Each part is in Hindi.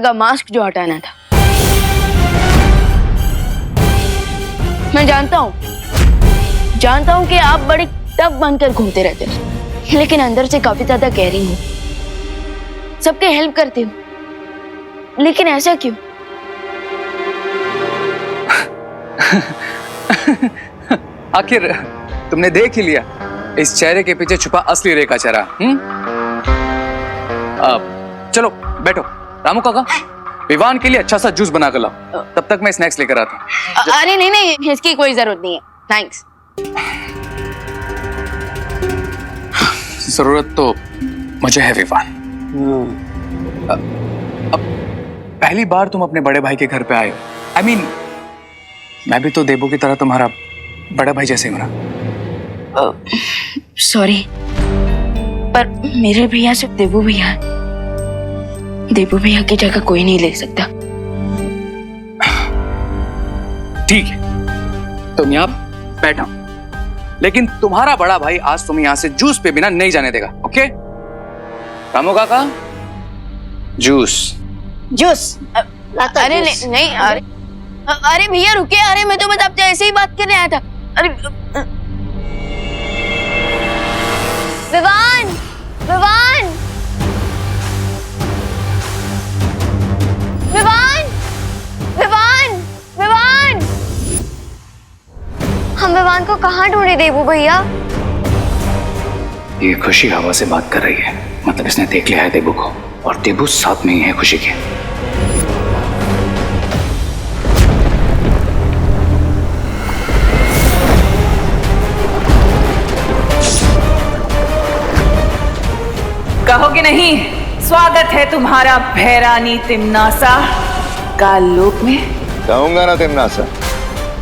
का मास्क जो हटाना था। मैं जानता हूँ कि आप बड़ी टफ बनकर घूमते रहते हो, लेकिन अंदर से काफी ज्यादा केयरिंग हो, सबके हेल्प करते हो, लेकिन ऐसा क्यों? आखिर तुमने देख ही लिया इस चेहरे के पीछे छुपा असली रेखा चेहरा। चलो बैठो। रामू काका, विवान के लिए अच्छा सा जूस बना कर लाओ, तब तक मैं स्नैक्स लेकर आता हूँ। अरे नहीं, इसकी कोई जरूरत नहीं है, थैंक्स। जरूरत तो मुझे है विवान। अब पहली बार तुम अपने बड़े भाई के घर पे आए हो। I mean, मैं भी तो देबू की तरह तुम्हारा बड़ा भाई जैसे हूं ना। सॉरी, पर मेरे भैया सिर्फ देबू भैया है। देबू भैया की जगह कोई नहीं ले सकता। ठीक है, तुम यहाँ बैठो, लेकिन तुम्हारा बड़ा भाई आज तुम्हें यहाँ से जूस पे बिना नहीं जाने देगा। ओके रामू काका, जूस। अरे नहीं, अरे भैया रुकिए। अरे मैं तो बस आपसे ऐसे ही बात करने आया था। अरे विवान, हम विवान को कहाँ ढूंढे देबू भैया? ये खुशी हवा से बात कर रही है, मतलब इसने देख लिया है देबू को, और देबू साथ में ही है खुशी के। कहोगे नहीं, स्वागत है तुम्हारा भैरानी तिमनासा काल लोक में। कहूंगा ना तिमनासा,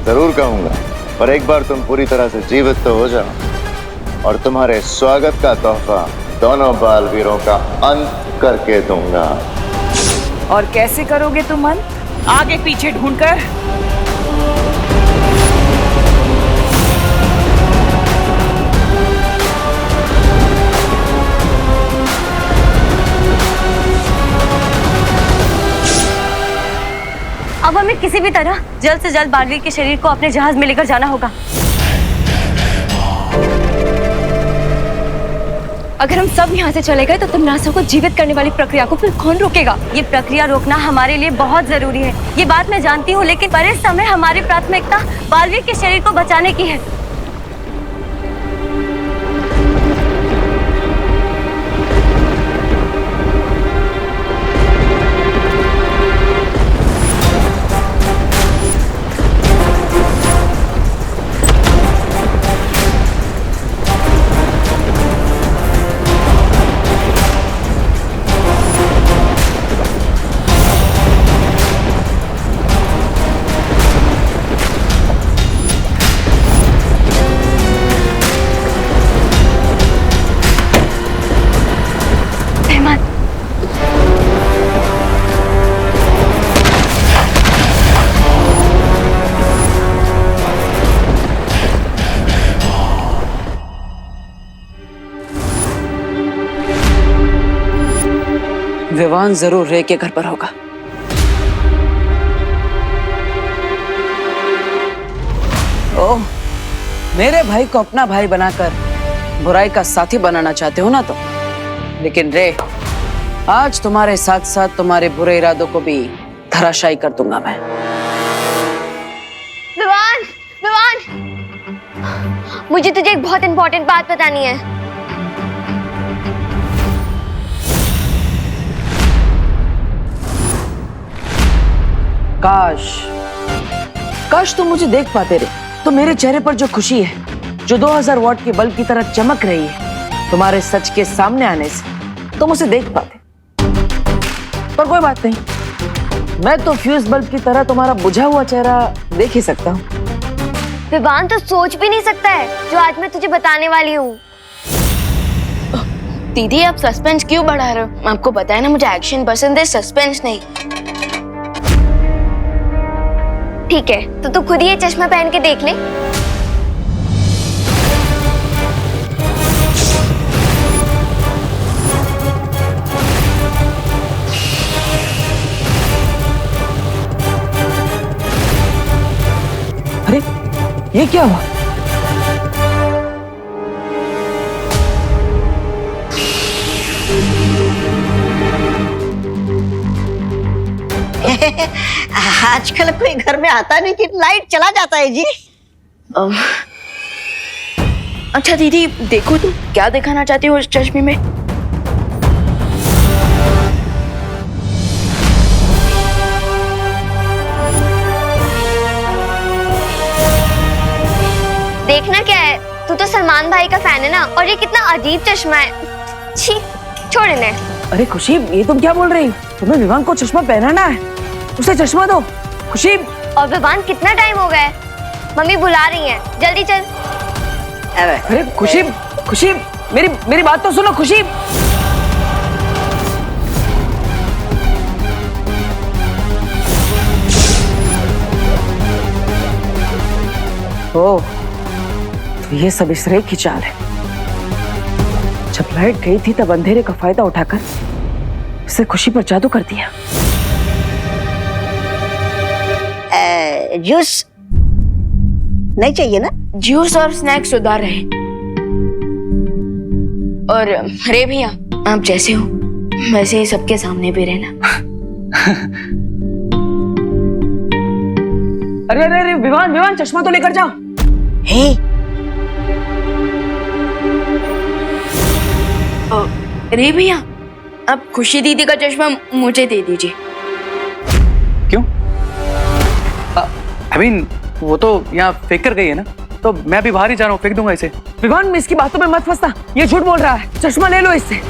जरूर कहूंगा, पर एक बार तुम पूरी तरह से जीवित तो हो जाओ और तुम्हारे स्वागत का तोहफा दोनों बालवीरों का अंत करके दूंगा। और कैसे करोगे तुम अंत? आगे पीछे ढूंढकर? अब हमें किसी भी तरह जल्द से जल्द बालवीर के शरीर को अपने जहाज में लेकर जाना होगा। अगर हम सब यहाँ से चले गए तो तिमनासा को जीवित करने वाली प्रक्रिया को फिर कौन रोकेगा? ये प्रक्रिया रोकना हमारे लिए बहुत जरूरी है, ये बात मैं जानती हूँ, लेकिन पर इस समय हमारी प्राथमिकता बालवीर के शरीर को बचाने की है। विवान जरूर रे के घर पर होगा। ओह, मेरे भाई को अपना भाई बनाकर बुराई का साथी बनाना चाहते हो ना तो, लेकिन रे, आज तुम्हारे साथ साथ तुम्हारे बुरे इरादों को भी धराशायी कर दूंगा मैं। विवान, मुझे तुझे एक बहुत इंपॉर्टेंट बात बतानी है। काश तुम मुझे देख पाते रे, तो मेरे चेहरे पर जो खुशी है, जो 2000 वॉट के बल्ब की तरह चमक रही है तुम्हारे सच के सामने आने से, तुम उसे देख पाते। पर कोई बात नहीं, मैं तो फ्यूज बल्ब की तरह तुम्हारा बुझा हुआ चेहरा देख ही सकता हूँ। विवान तो सोच भी नहीं सकता है जो आज मैं तुझे बताने वाली हूँ। दीदी आप सस्पेंस क्यों बढ़ा रहे हो? आपको पता है ना मुझे एक्शन पसंद है, सस्पेंस नहीं। ठीक है, तो तू खुद ही ये चश्मा पहन के देख ले। ये क्या हुआ? आजकल कोई घर में आता नहीं कि लाइट चला जाता है जी। अच्छा दीदी, देखो तुम क्या दिखाना चाहती हो उस चश्मे में? देखना क्या है, तू तो सलमान भाई का फैन है ना, और ये कितना अजीब चश्मा है। छी, छोड़ इन्हें। अरे खुशी, ये तुम क्या बोल रही हो? तुम्हें विवान को चश्मा पहनाना है, उसे चश्मा दो। खुशी। और विवान, कितना टाइम हो गया है? मम्मी बुला रही हैं, जल्दी चल। अरे खुशी, खुशी, मेरी बात तो सुनो खुशी। ओह, तो ये सब इस रेख की चाल है। जब लाइट गई थी तब अंधेरे का फायदा उठाकर इससे खुशी पर जादू कर दिया। जूस नहीं चाहिए ना? जूस और स्नैक्स उधार रहे। और अरे भैया, आप जैसे हो वैसे ही सबके सामने भी रहना। अरे अरे अरे विवान, चश्मा तो लेकर जाओ। हे, अरे भैया, आप खुशी दीदी का चश्मा मुझे दे दीजिए। क्यों? आई मीन वो तो यहाँ फेंक कर गई है ना, तो मैं भी बाहर ही जा रहा हूँ, फेंक दूंगा इसे। विवान, में इसकी बातों में मत फंसना, ये झूठ बोल रहा है। चश्मा ले लो इससे।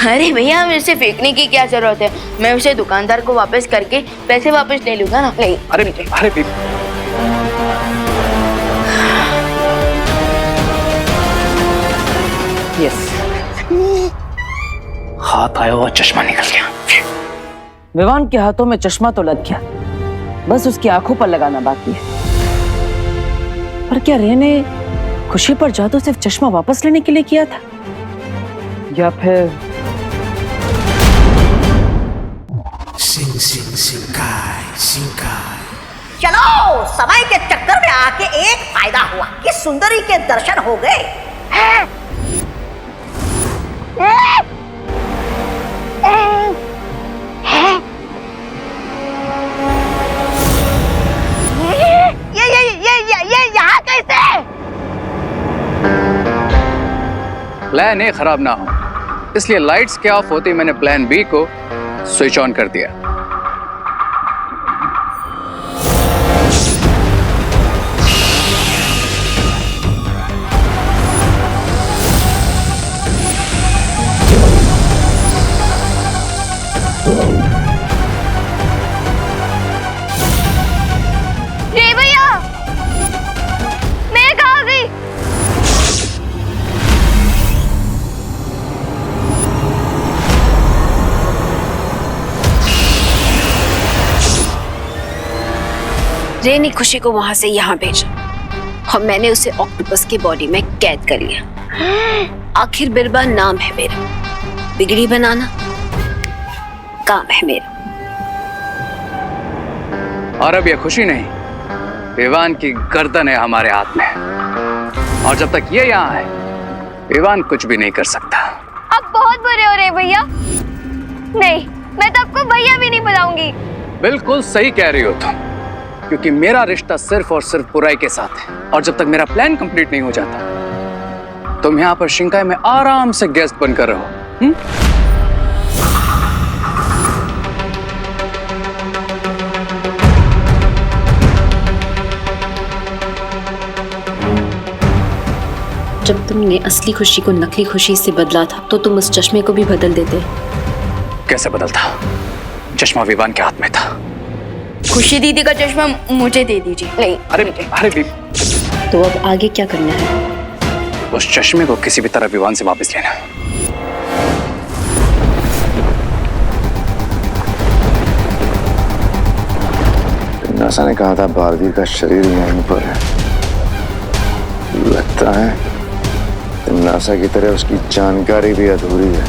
अरे भैया, हमें इसे फेंकने की क्या जरूरत है? मैं उसे दुकानदार को वापस करके पैसे वापस ले लूंगा ना। नहीं, अरे अरे यस। हाथ आया हुआ चश्मा निकल गया। विवान के हाथों में चश्मा तो लग गया, बस उसकी आंखों पर लगाना बाकी है। पर क्या रे ने खुशी पर जादू सिर्फ चश्मा वापस लेने के लिए किया था, या फिर चलो, समय के चक्कर में आके एक फायदा हुआ कि सुंदरी के दर्शन हो गए। ये यहाँ कैसे? प्लान ए खराब ना हो, इसलिए लाइट्स के ऑफ होते ही मैंने प्लान बी को स्विच ऑन कर दिया। रे भैया, मैं कहाँ गई? रे ने खुशी को वहां से यहाँ भेजा और मैंने उसे ऑक्टोपस की बॉडी में कैद कर लिया। आखिर बिरबा नाम है मेरा, बिगड़ी बनाना काम है मेरा। और अब ये खुशी नहीं, विवान की गर्दन है हमारे हाथ में, और जब तक ये यहाँ है विवान कुछ भी नहीं कर सकता। आप बहुत बुरे हो रहे भैया। नहीं, मैं तो आपको भैया भी नहीं बुलाऊंगी। बिल्कुल सही कह रही हो तुम, क्योंकि मेरा रिश्ता सिर्फ और सिर्फ बुराई के साथ है, और जब तक मेरा प्लान कंप्लीट नहीं हो जाता तुम यहाँ पर शिंकाई में आराम से गेस्ट बनकर रहो। जब तुमने असली खुशी को नकली खुशी से बदला था तो तुम उस चश्मे को भी बदल देते। कैसे बदलता? चश्मा विवान के हाथ में था। खुशी दीदी का चश्मा मुझे दे दीजिए। नहीं, अरे तो अब आगे क्या करना है? उस चश्मे को किसी भी तरह विवान से वापस लेना। नासा ने कहा था बालवीर का शरीर यहीं पर है। लगता है नासा की तरह उसकी जानकारी भी अधूरी है।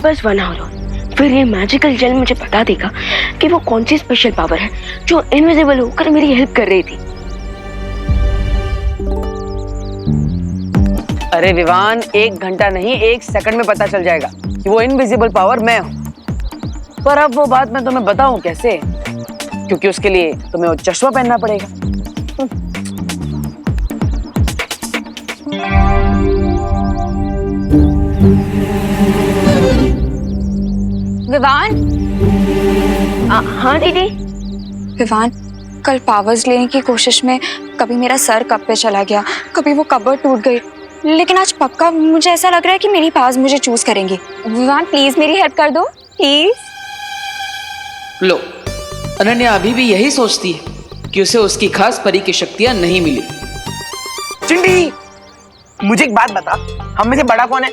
बस 1 आवर और फिर ये मैजिकल जेल मुझे बता देगा कि वो कौन सी स्पेशल पावर है जो इनविजिबल होकर मेरी हेल्प कर रही थी। अरे विवान, 1 घंटा नहीं 1 सेकंड में पता चल जाएगा कि वो इनविजिबल पावर मैं हूं। पर अब वो बात मैं तुम्हें बताऊं कैसे, क्योंकि उसके लिए तुम्हें वो चश्मा पहनना पड़ेगा। विवान। हाँ दीदी। विवान, कल पावर्स लेने की कोशिश में कभी मेरा सर कप पे चला गया, कभी वो कबर्ड टूट गई, लेकिन आज पक्का मुझे ऐसा लग रहा है कि मेरी पावर्स मुझे चूज करेंगी। विवान प्लीज मेरी हेल्प कर दो प्लीज। लो, अनन्या अभी भी यही सोचती है कि उसे उसकी खास परी की शक्तियां नहीं मिली। चिंटी, मुझे एक बात बता, हम में से बड़ा कौन है?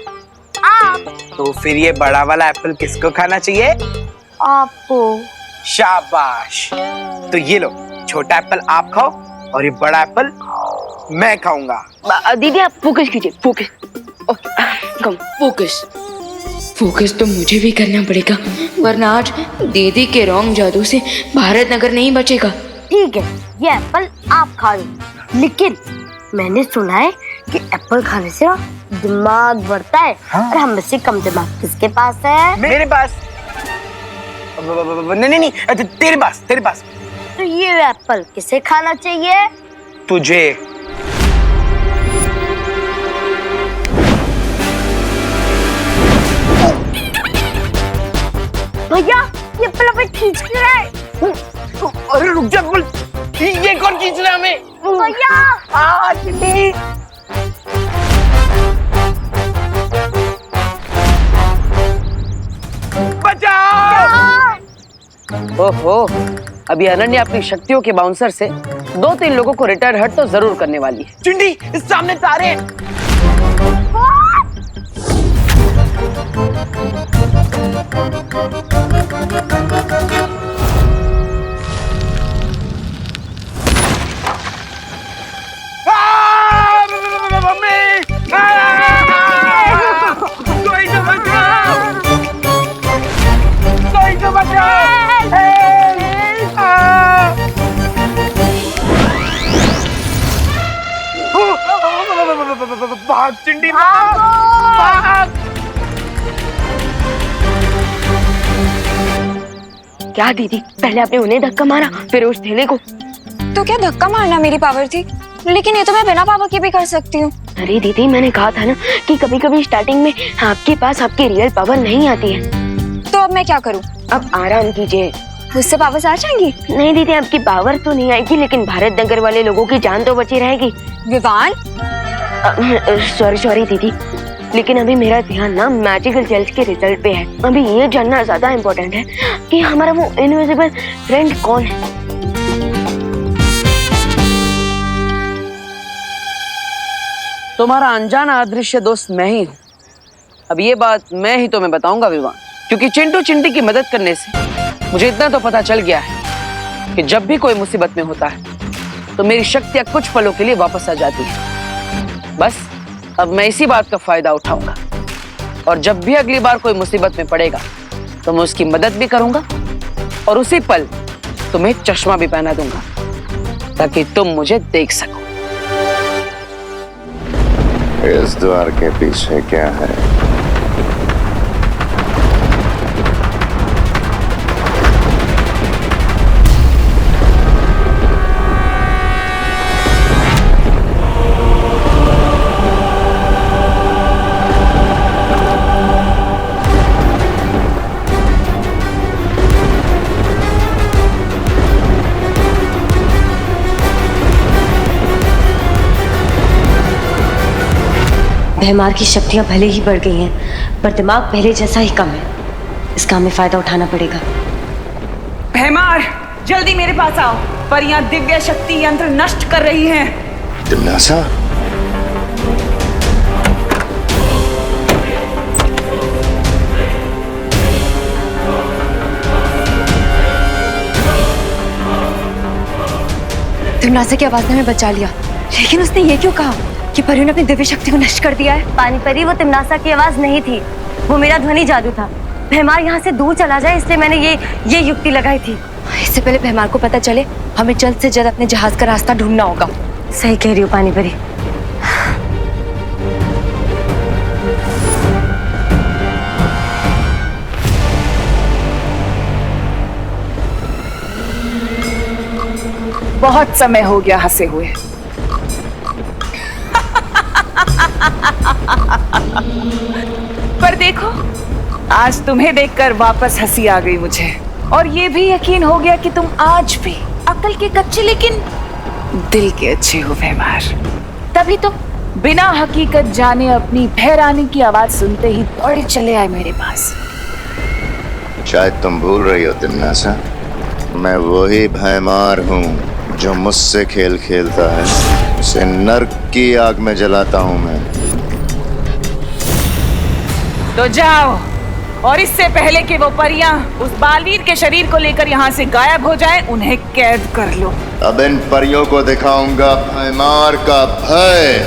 आप। तो फिर ये बड़ा वाला एप्पल किसको खाना चाहिए? आपको। शाबाश। तो ये लो, छोटा एप्पल आप खाओ और ये बड़ा एप्पल मैं खाऊंगा। दीदी आप फोकस कीजिए, फोकस। कम फोकस। फोकस तो मुझे भी करना पड़ेगा, वरना आज दीदी के रॉन्ग जादू से भारत नगर नहीं बचेगा। ठीक है, ये एप्पल आप खा लो, लेकिन मैंने सुना है कि एप्पल खाने से ना दिमाग बढ़ता है। हाँ? और हम में से कम दिमाग किसके पास है? मेरे पास। नहीं, तेरे पास। तो ये एप्पल किसे खाना चाहिए? तुझे। भैया ये एप्पल हमें खींच के रहा है। अरे रुक जा, बोल ये कौन खींच रहा है हमें? भैया चिंटी। बचाओ! ओहो, अभी अनन्या अपनी शक्तियों के बाउंसर से 2-3 लोगों को रिटायर हट तो जरूर करने वाली है। चिंटी, इस सामने तारे हैं। भाग चिंटी, भाग! क्या दीदी, पहले आपने उन्हें धक्का मारा फिर उस थैले को। तो क्या धक्का मारना मेरी पावर थी? लेकिन ये तो मैं बिना पावर के भी कर सकती हूँ। अरे दीदी, मैंने कहा था ना कि कभी कभी स्टार्टिंग में आपके पास आपकी रियल पावर नहीं आती है। तो अब मैं क्या करूँ? अब आराम कीजिए। मुझसे पावर्स आ जाएंगी? नहीं दीदी, आपकी पावर तो नहीं आएगी, लेकिन भारत नगर वाले लोगों की जान तो बची रहेगी। विवान, सॉरी दीदी, लेकिन अभी मेरा ध्यान ना मैजिकल जेल्स के रिजल्ट पे है। अभी ये जानना ज्यादा इम्पोर्टेंट है कि हमारा वो इनविजिबल फ्रेंड कौन है। तुम्हारा अनजाना अदृश्य दोस्त मैं ही हूँ। अब ये बात मैं ही तुम्हें बताऊंगा विवान, क्योंकि चिंटू चिंटी की मदद करने से मुझे इतना तो पता चल गया है कि जब भी कोई मुसीबत में होता है तो मेरी शक्तियां कुछ पलों के लिए वापस आ जाती है। बस अब मैं इसी बात का फायदा उठाऊंगा और जब भी अगली बार कोई मुसीबत में पड़ेगा तो मैं उसकी मदद भी करूंगा और उसी पल तुम्हें चश्मा भी पहना दूंगा ताकि तुम मुझे देख सको। इस द्वार के पीछे क्या है? भैमार की शक्तियां भले ही बढ़ गई हैं, पर दिमाग पहले जैसा ही कम है। इसका हमें फायदा उठाना पड़ेगा। भैमार, जल्दी मेरे पास आओ, परियां दिव्य शक्ति यंत्र नष्ट कर रही हैं। दिमनासा? दिमनासा की आवाज ने हमें बचा लिया, लेकिन उसने ये क्यों कहा कि परियों ने अपनी दिव्य शक्ति को नष्ट कर दिया है? पानी परी, वो तिमनासा की आवाज नहीं थी, वो मेरा ध्वनि जादू था। भैमार यहाँ से दूर चला जाए इसलिए मैंने ये युक्ति लगाई थी। इससे पहले भैमार को पता चले हमें जल्द से जल्द अपने जहाज का रास्ता ढूंढना होगा। सही कह रही हो पानी परी। बहुत समय हो गया हंसे हुए। पर देखो, आज तुम्हें देखकर वापस हंसी आ गई मुझे, और ये भी यकीन हो गया कि तुम आज भी अकल के कच्चे लेकिन दिल के अच्छे हो भैमार। तभी तो बिना हकीकत जाने अपनी भैरानी की आवाज सुनते ही दौड़े चले आए मेरे पास। शायद तुम भूल रही हो तिन्नासा, मैं वही भैमार हूँ जो मुझसे खेल खेलता है, उसे नर्क की आग में जलाता हूँ मैं। तो जाओ, और इससे पहले कि वो परियां उस बालवीर के शरीर को लेकर यहाँ से गायब हो जाएं, उन्हें कैद कर लो। अब इन परियों को दिखाऊंगा भैमार का भय।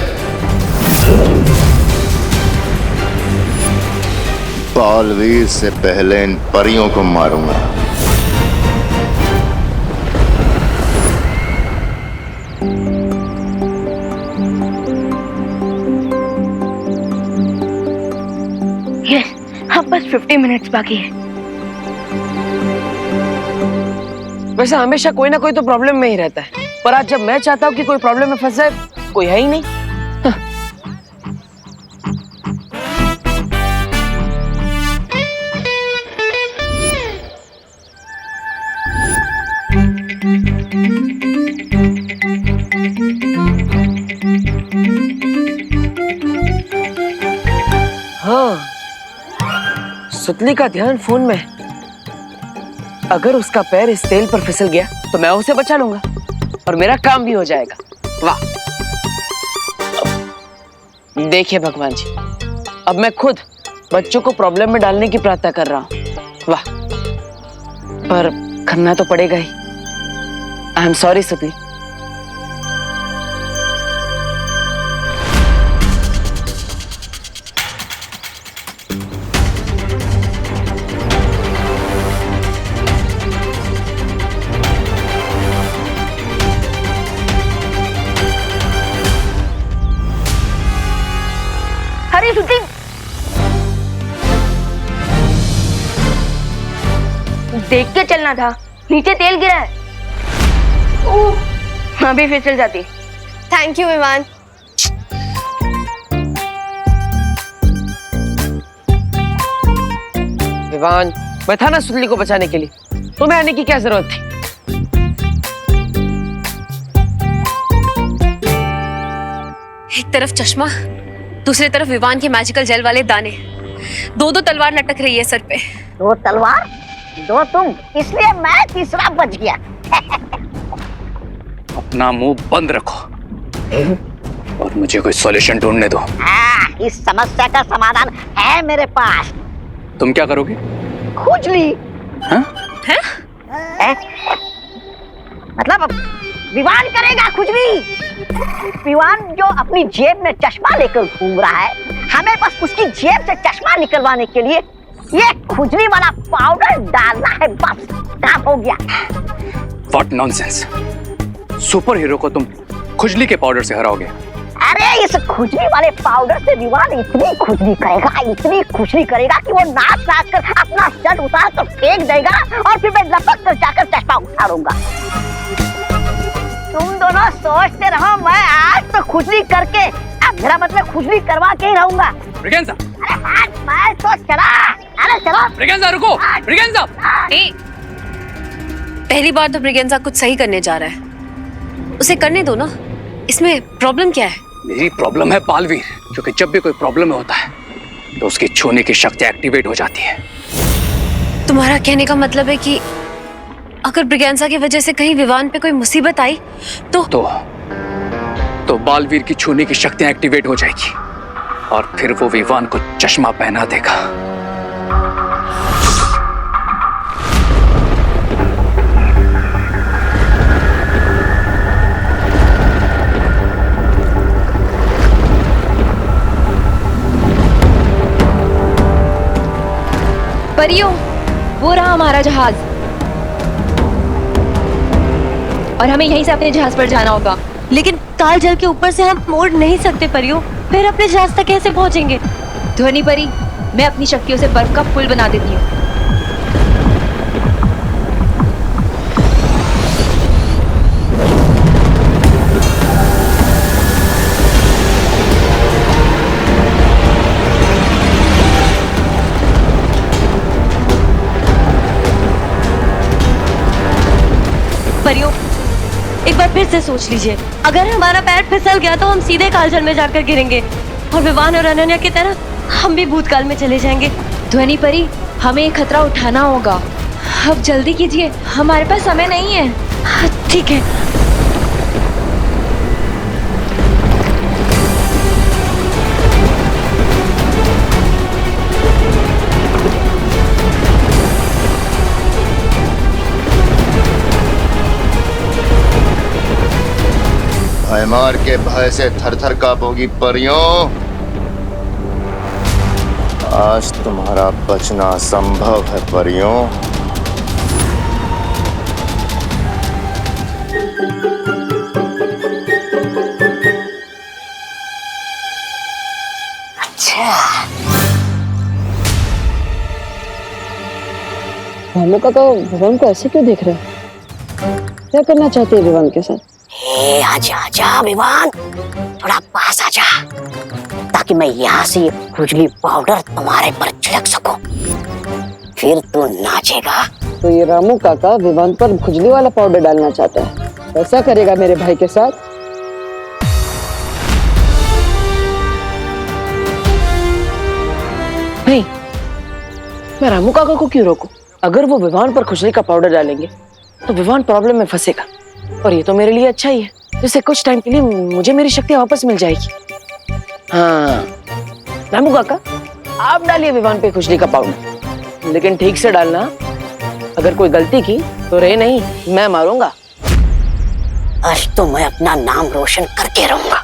बालवीर से पहले इन परियों को मारूंगा। अब बस 50 मिनट्स बाकी है। वैसे हमेशा कोई ना कोई तो प्रॉब्लम में ही रहता है, पर आज जब मैं चाहता हूँ कि कोई प्रॉब्लम में फंस जाए, कोई है ही नहीं। हाँ, सुतली का ध्यान फोन में। अगर उसका पैर इस तेल पर फिसल गया तो मैं उसे बचा लूंगा और मेरा काम भी हो जाएगा। वाह, देखिए भगवान जी, अब मैं खुद बच्चों को प्रॉब्लम में डालने की प्रार्थना कर रहा हूँ। वाह, पर करना तो पड़ेगा ही। आई एम सॉरी सुतली। अरे सुती, देख के चलना था, नीचे तेल गिरा है। अभी फिसल जाती। थैंक यू विमान। विवान, मैं था ना सुतली को बचाने के लिए, तुम्हें आने की क्या जरूरत थी? एक तरफ चश्मा, दूसरी तरफ विवान के मैजिकल जेल वाले दाने, दो तलवार लटक रही है सर पे। दो तलवार, दो तुम, इसलिए मैं तीसरा बच गया। अपना मुंह बंद रखो और मुझे कोई सॉल्यूशन ढूंढने दो। इस समस्या का समाधान है मेरे पास। तुम क्या करोगे? खुजली। हाँ? मतलब विवान करेगा खुजली। विवान जो अपनी जेब में चश्मा लेकर घूम रहा है, हमें बस उसकी जेब से चश्मा निकलवाने के लिए ये खुजली वाला पाउडर डालना है, बस काम हो गया। What nonsense! सुपर हीरो को तुम खुजली के पाउडर से हराओगे? अरे इस खुजली वाले पाउडर से विवान इतनी खुजली करेगा कि वो नाच नाच कर अपना शर्ट उतार कर फेंक देगा और फिर मैं लपक कर जाकर चश्मा उतारूंगा। तुम दोनों सोचते रहो, मैं आज तो खुजली करके, अब मेरा मतलब खुजली करवा के ही रहूंगा। ब्रिगेंजा! अरे आज मैं तो चला। अरे चलो ब्रिगेंजा, रुको! ब्रिगेंजा! पहली बार तो ब्रिगेंजा कुछ सही करने जा रहा है, उसे करने दो ना। इसमें प्रॉब्लम क्या है? मेरी प्रॉब्लम है बालवीर, क्योंकि जब भी कोई प्रॉब्लम होता है तो उसकी छूने की शक्ति एक्टिवेट हो जाती है। तुम्हारा कहने का मतलब है कि अगर ब्रिगेंजा की वजह से कहीं विवान पे कोई मुसीबत आई तो बालवीर की छूने की शक्तियां एक्टिवेट हो जाएगी और फिर वो विवान को चश्मा पहना देगा। परियों, वो रहा हमारा जहाज और हमें यहीं से अपने जहाज पर जाना होगा। लेकिन काल जल के ऊपर से हम मोड़ नहीं सकते परियों, फिर अपने जहाज तक कैसे पहुंचेंगे? ध्वनि परी, मैं अपनी शक्तियों से बर्फ का पुल बना देती हूँ। परियों, एक बार फिर से सोच लीजिए, अगर हमारा पैर फिसल गया तो हम सीधे कालजल में जाकर गिरेंगे और विवान और अनन्या की तरह हम भी भूतकाल में चले जाएंगे। ध्वनि परी, हमें ये खतरा उठाना होगा। अब जल्दी कीजिए, हमारे पास समय नहीं है। ठीक है। भयमार के भय से थर-थर कांपोगी परियों। आज तुम्हारा बचना असंभव है परियों। रामू काका विवान को ऐसे क्यों देख रहे हैं? क्या करना चाहते हैं विवान के साथ? आजा आजा विवान, थोड़ा पास आजा, ताकि मैं यहाँ से ये खुजली पाउडर तुम्हारे पर छिड़क सकूं। फिर तू नाचेगा। तो ये रामू काका विवान पर खुजली वाला पाउडर डालना चाहता है, ऐसा करेगा मेरे भाई के साथ? नहीं, मैं रामू काका को क्यों रोकूं? अगर वो विवान पर खुजली का पाउडर डालेंगे तो विवान प्रॉब्लम में फंसेगा, और ये तो मेरे लिए अच्छा ही है। इससे कुछ टाइम के लिए मुझे मेरी शक्ति वापस मिल जाएगी। हाँ रामू काका, आप डालिए विवान पे खुजली का पाउडर, लेकिन ठीक से डालना। अगर कोई गलती की तो रे नहीं, मैं मारूंगा। आज तो मैं अपना नाम रोशन करके रहूंगा।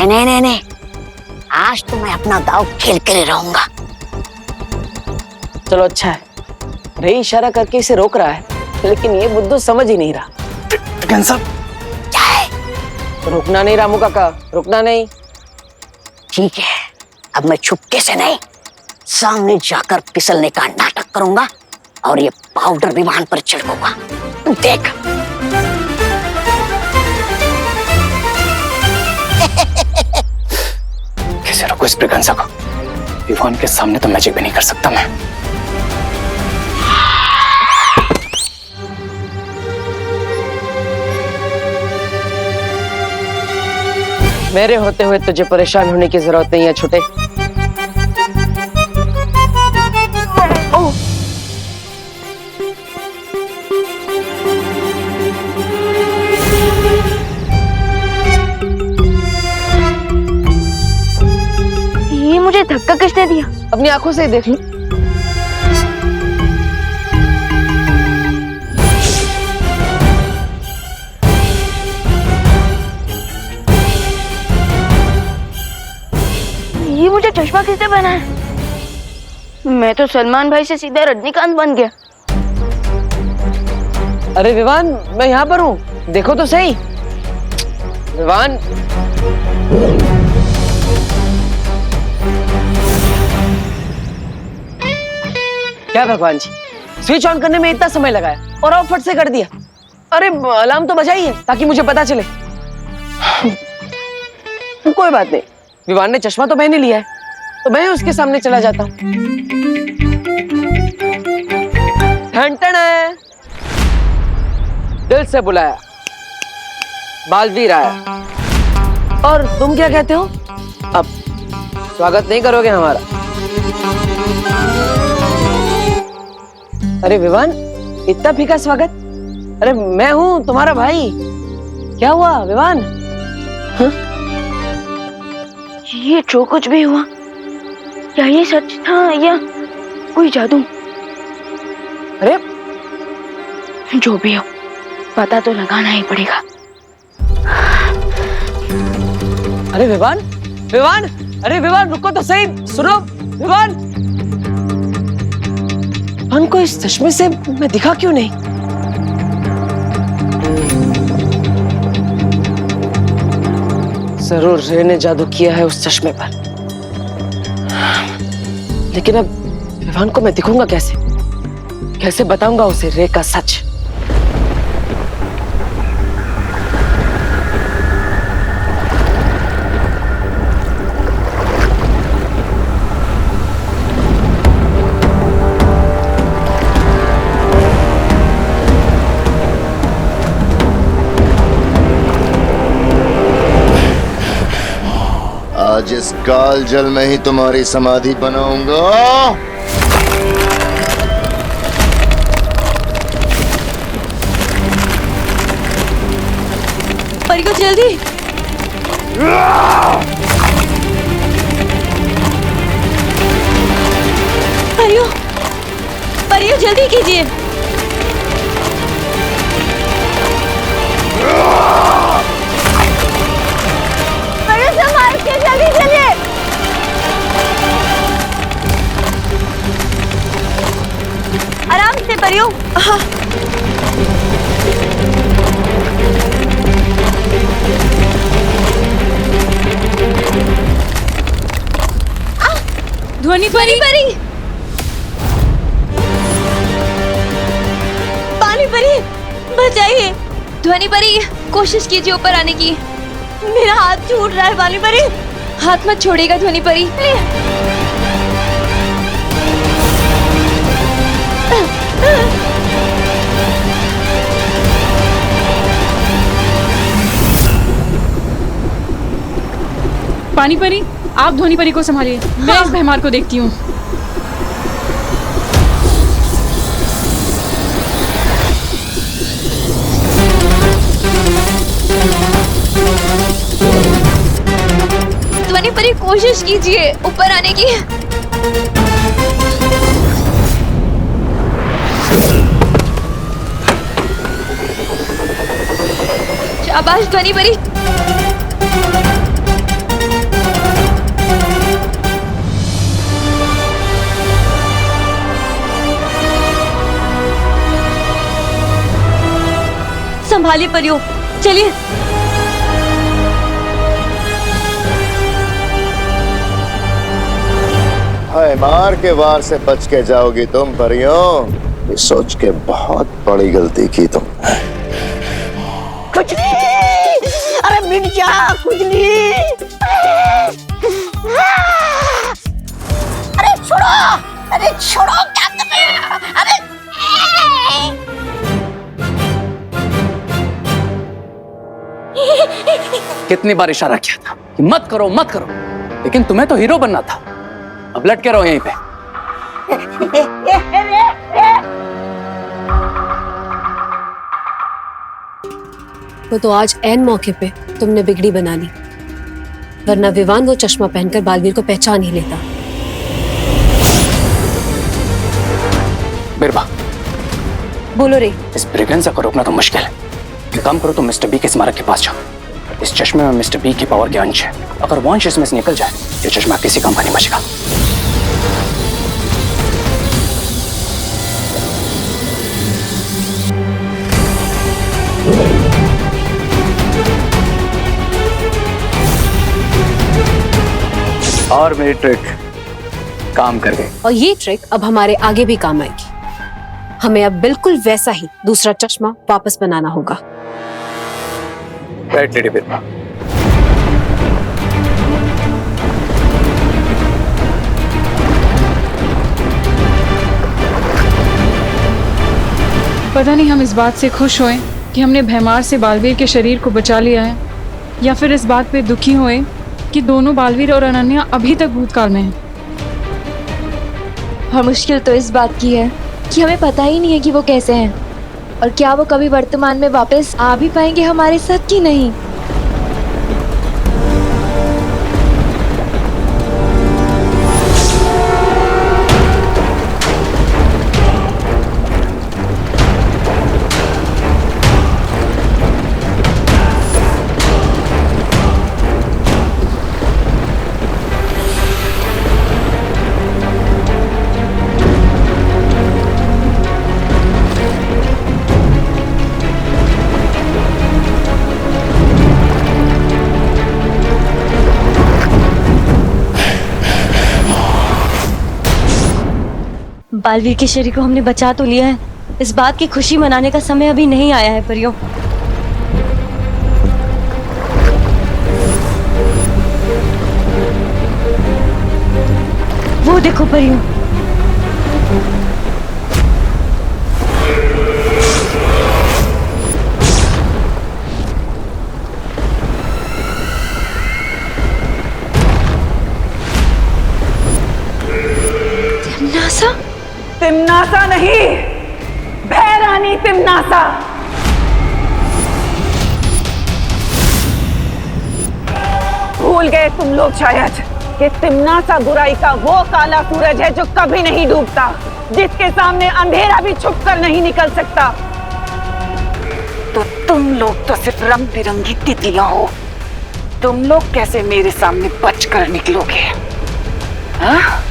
नहीं, आज तो मैं अपना दाव खेल कर रहूंगा। चलो अच्छा है, रे इशारा करके इसे रोक रहा है, लेकिन ये बुद्धू समझ ही नहीं रहा। क्या है? रुकना नहीं रामू काका, रुकना नहीं। ठीक है, अब मैं छुपके से नहीं, सामने जाकर फिसलने का नाटक करूंगा और ये पाउडर विमान पर छिड़कूंगा। देख। कैसे रोको इस ब्रिगेंसा को? विवान के सामने तो मैजिक भी नहीं कर सकता मैं। मेरे होते हुए तुझे परेशान होने की जरूरत नहीं है छोटे। ये मुझे धक्का किसने दिया? अपनी आंखों से ही देख लो। ये मुझे चश्मा किसने बनाया? मैं तो सलमान भाई से सीधा रजनीकांत बन गया। अरे विवान, मैं यहाँ पर हूँ, देखो तो सही। विवान, क्या भगवान जी, स्विच ऑन करने में इतना समय लगाया और आप फट से कर दिया। अरे अलार्म तो बजाइए ताकि मुझे पता चले। कोई बात नहीं, विवान ने चश्मा तो मैंने लिया है, तो मैं उसके सामने चला जाता हूँ। ठन है, दिल से बुलाया, बालवीर आया। और तुम क्या कहते हो? अब स्वागत नहीं करोगे हमारा? अरे विवान, इतना फीका स्वागत? अरे मैं हूं तुम्हारा भाई। क्या हुआ विवान? ये जो कुछ भी हुआ क्या ये सच था या कोई जादू? अरे जो भी हो, पता तो लगाना ही पड़ेगा। अरे विवान, विवान, अरे विवान रुको तो सही, सुनो विवान। विवान को इस चश्मे से मैं दिखा क्यों नहीं? जरूर रे ने जादू किया है उस चश्मे पर, लेकिन अब विवान को मैं दिखूंगा कैसे? कैसे बताऊंगा उसे रे का सच? आज इस काल जल में ही तुम्हारी समाधि बनाऊंगा। परियो जल्दी। परियो, परियो जल्दी कीजिए। परियो संभाल के जल्दी चलिए। आराम से परियो। हाँ। ध्वनि परी, पानी परी, बचाइए। ध्वनि परी, कोशिश कीजिए ऊपर आने की। मेरा हाथ छूट रहा है पानी परी। हाथ मत छोड़ेगा ध्वनि परी। पानी परी, आप ध्वनि परी को संभालिए। मैं इस भैमार को देखती हूँ। ध्वनि परी कोशिश कीजिए ऊपर आने की। शाबाश ध्वनि परी। संभालिए परियो, चलिए। मार के वार से बच के जाओगी तुम परियों। ये सोच के बहुत बड़ी गलती की तुम। खुजली, अरे मिट जा खुजली। अरे छोड़ो, अरे छोड़ो, क्या कर रहे हो? अरे कितनी बार इशारा किया था कि मत करो मत करो, लेकिन तुम्हें तो हीरो बनना था। अब लटके रहो यहीं पे। तो आज ऐन मौके पे तुमने बिगड़ी बना ली, वरना विवान वो चश्मा पहनकर बालवीर को पहचान ही लेता। बिरबा, बोलो रे। इस ब्रिगेंजा को रोकना तो मुश्किल है। एक काम करो, तुम मिस्टर बी के स्मारक के पास जाओ। इस चश्मे में मिस्टर बी की पावर के अंश है। अगर वो अंश इसमें से निकल जाए, ये चश्मा किसी काम का नहीं बचेगा। और मेरी ट्रिक काम कर गई। और ये ट्रिक अब हमारे आगे भी काम आएगी। हमें अब बिल्कुल वैसा ही दूसरा चश्मा वापस बनाना होगा। राइट लेडी बिरबा। पता नहीं हम इस बात से खुश होएं कि हमने भैमार से बालवीर के शरीर को बचा लिया है, या फिर इस बात पे दुखी होएं कि दोनों बालवीर और अनन्या अभी तक भूतकाल में हैं। और मुश्किल तो इस बात की है कि हमें पता ही नहीं है कि वो कैसे हैं और क्या वो कभी वर्तमान में वापस आ भी पाएंगे हमारे साथ कि नहीं। बालवीर के शरीर को हमने बचा तो लिया है, इस बात की खुशी मनाने का समय अभी नहीं आया है परियों। वो देखो परियों, तिमनासा? तिमनासा नहीं, भैरानी तिमनासा। भूल गए तुम लोग शायद कि तिमनासा बुराई का वो काला सूरज है जो कभी नहीं डूबता, जिसके सामने अंधेरा भी छुप कर नहीं निकल सकता। तो तुम लोग तो सिर्फ रंग बिरंगी तितलियां हो, तुम लोग कैसे मेरे सामने बच कर निकलोगे? हाँ?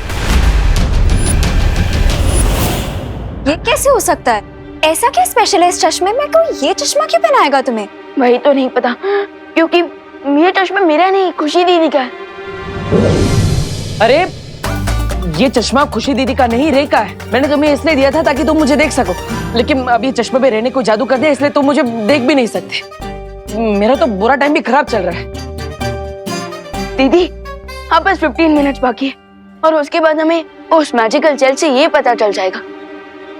ये कैसे हो सकता है? ऐसा क्या स्पेशल है इस चश्मे में? कोई ये चश्मा क्यों पहनाएगा तुम्हें? वही तो नहीं पता, क्योंकि ये चश्मा मेरा नहीं, खुशी दीदी का है। अरे ये चश्मा खुशी दीदी का नहीं, रे का है। मैंने तुम्हें इसलिए दिया था ताकि तुम मुझे देख सको, लेकिन अब ये चश्मे पे रहने को जादू कर दिया, इसलिए तुम मुझे देख भी नहीं सकते। मेरा तो बुरा टाइम भी खराब चल रहा है। दीदी अब बस 15 मिनट बाकी है और उसके बाद हमें उस मैजिकल जेल से ये पता चल जाएगा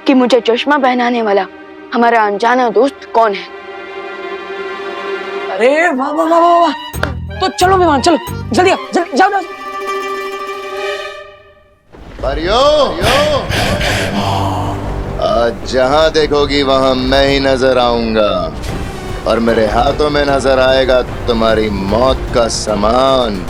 कि मुझे चश्मा पहनाने वाला हमारा अनजाना दोस्त कौन है। अरे वाह वाह वाह वाह, तो चलो विमान, चलो जल्दी आओ, जल्दी जाओ। परियो, आज जहां देखोगी वहां मैं ही नजर आऊंगा और मेरे हाथों में नजर आएगा तुम्हारी मौत का सामान।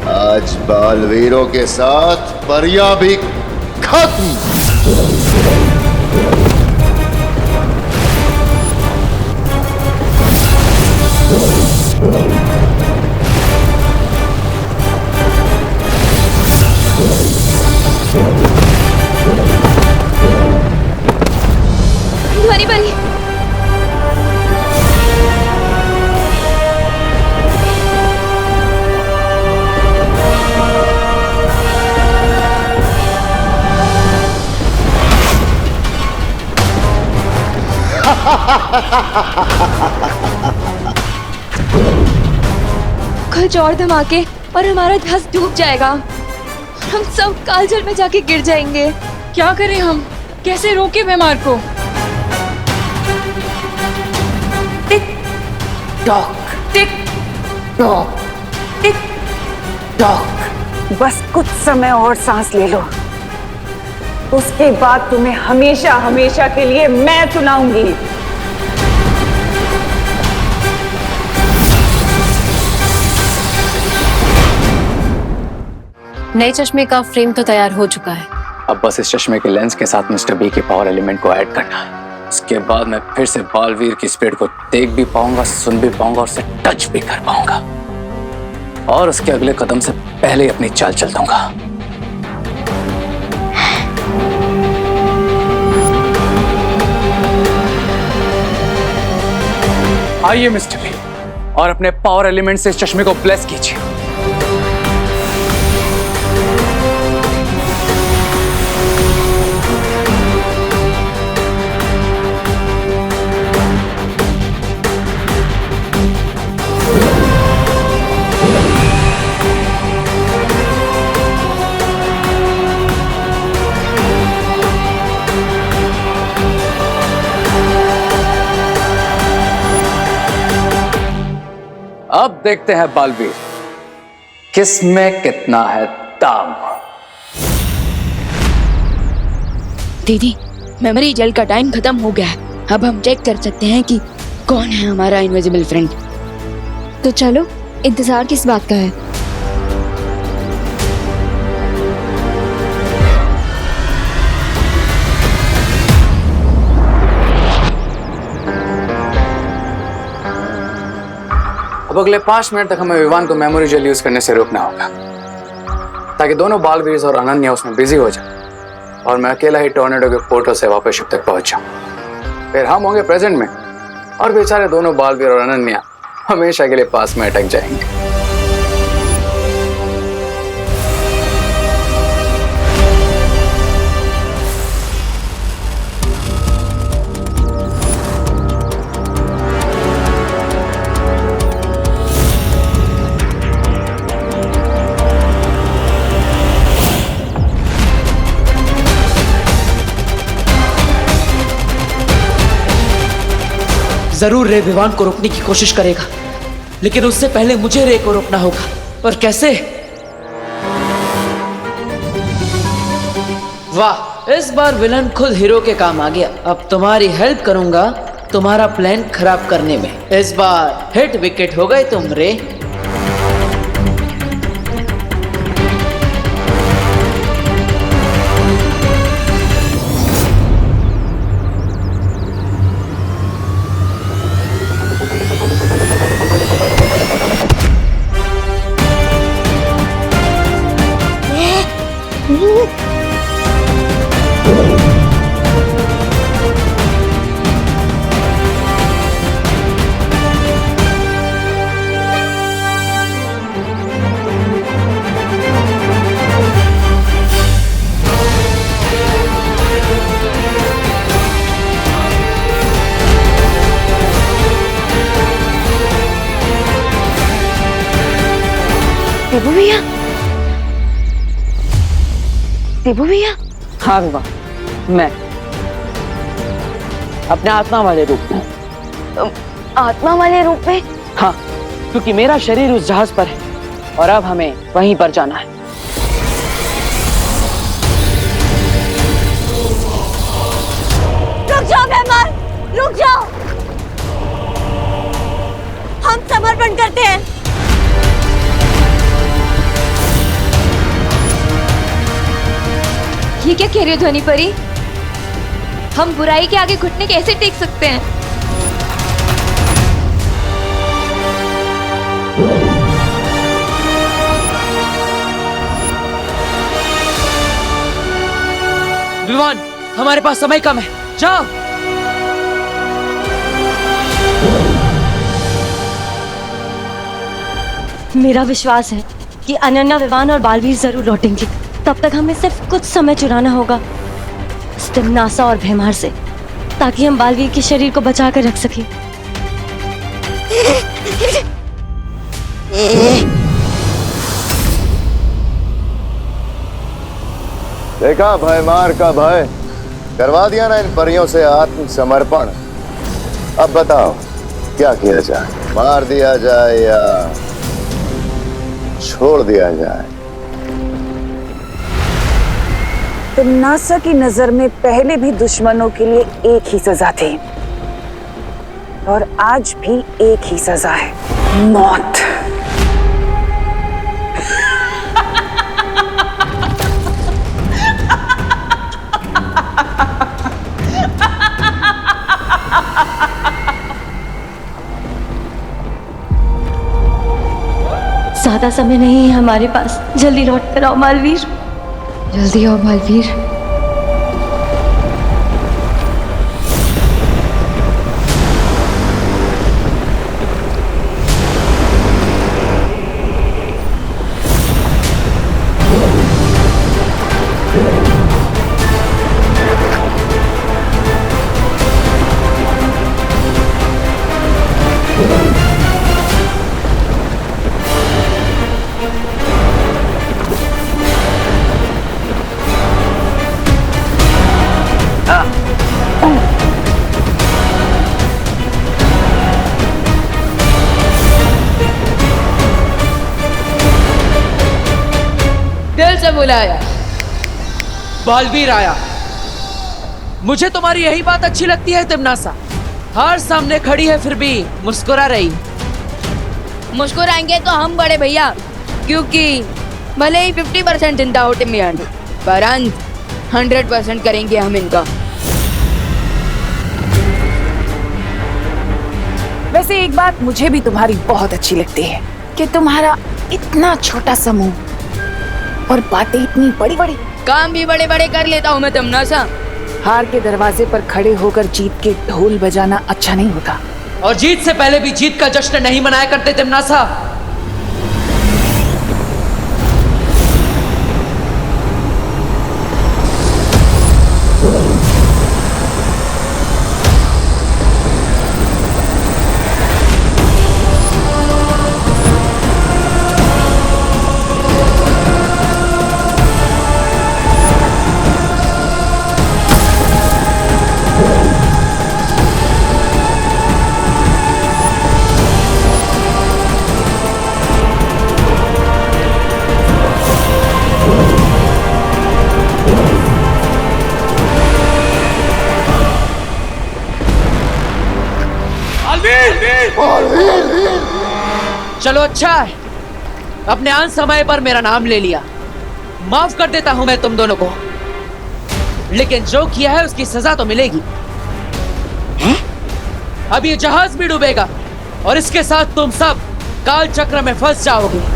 आज बालवीरों के साथ परिया भी खत्म। बनी बनी। कुछ और धमाके और हमारा धस डूब जाएगा, हम सब कालजल में जाके गिर जाएंगे। क्या करें हम? कैसे रोके बीमार को? Tick tock, tick tock, tick tock. बस कुछ समय और सांस ले लो, उसके बाद तुम्हें हमेशा हमेशा के लिए मैं सुनाऊंगी। नए चश्मे का फ्रेम तो तैयार हो चुका है। अब बस इस चश्मे के लेंस के साथ मिस्टर बी के पावर एलिमेंट को ऐड करना है। उसके बाद मैं फिर से बालवीर की स्पीड को देख भी पाऊंगा, सुन भी पाऊंगा और उसे टच भी कर पाऊंगा, और उसके अगले कदम से पहले ही अपनी चाल चल दूंगा। आइए मिस्टर बी, और अपने पावर एलिमेंट से इस चश्मे को ब्लेस कीजिए। अब देखते हैं बालवीर, किसमें कितना है दाम। दीदी, मेमोरी जेल का टाइम खत्म हो गया है। अब हम चेक कर सकते हैं कि कौन है हमारा इनविजिबल फ्रेंड। तो चलो, इंतजार किस बात का है? अब अगले 5 मिनट तक हमें विवान को मेमोरी जेल यूज करने से रोकना होगा, ताकि दोनों बालवीर और अनन्या उसमें बिजी हो जाए और मैं अकेला ही टोर्नेडो के पोर्टल से वापस शिप तक पहुंच जाऊं। फिर हम होंगे प्रेजेंट में और बेचारे दोनों बालवीर और अनन्या हमेशा के लिए पास में अटक जाएंगे। जरूर रे विवान को रोकने की कोशिश करेगा, लेकिन उससे पहले मुझे रे को रोकना होगा। पर कैसे? वाह, इस बार विलन खुद हीरो के काम आ गया। अब तुम्हारी हेल्प करूंगा तुम्हारा प्लान खराब करने में। इस बार हिट विकेट हो गए तुम रे। देबू भैया, देबू भैया। हाँ विवान, मैं अपने आत्मा वाले रूप में। आत्मा वाले रूप में? हाँ, क्योंकि मेरा शरीर उस जहाज पर है और अब हमें वहीं पर जाना है। रुक जाओ मेहमान, रुक जाओ। हम समर्पण करते हैं। ये क्या कह रही हो ध्वनि परी? हम बुराई के आगे घुटने कैसे टेक सकते हैं? विवान, हमारे पास समय कम है, जाओ। मेरा विश्वास है कि अनन्या, विवान और बालवीर जरूर लौटेंगे। तब तक हमें सिर्फ कुछ समय चुराना होगा नासा और भैमार से, ताकि हम बालवीर के शरीर को बचा कर रख सकें। देखा भयमार का भय, करवा दिया ना इन परियों से आत्मसमर्पण। अब बताओ क्या किया जाए, मार दिया जाए या छोड़ दिया जाए? नासा की नजर में पहले भी दुश्मनों के लिए एक ही सजा थी और आज भी एक ही सजा है, मौत। ज्यादा समय नहीं है हमारे पास, जल्दी लौट कर आओ बालवीर। जल्दी आओ बालवीर। बुलाया, बालवीर आया। मुझे तुम्हारी यही बात अच्छी लगती है तिमनासा, हार सामने खड़ी है फिर भी मुस्कुरा रही। मुस्कुराएंगे तो हम बड़े भैया, क्योंकि भले ही 50% चिंता हो टिम्मी आंटी, पर अंत 100% करेंगे हम इनका। वैसे एक बात मुझे भी तुम्हारी बहुत अच्छी लगती है कि तुम्हारा इतना छोटा समूह और बातें इतनी बड़ी बड़ी। काम भी बड़े बड़े कर लेता हूँ मैं तिमनासा। हार के दरवाजे पर खड़े होकर जीत के ढोल बजाना अच्छा नहीं होता, और जीत से पहले भी जीत का जश्न नहीं मनाया करते तिमनासा। चलो अच्छा है, अपने अंत समय पर मेरा नाम ले लिया। माफ कर देता हूं मैं तुम दोनों को, लेकिन जो किया है उसकी सजा तो मिलेगी। अब ये जहाज भी डूबेगा और इसके साथ तुम सब काल चक्र में फंस जाओगे।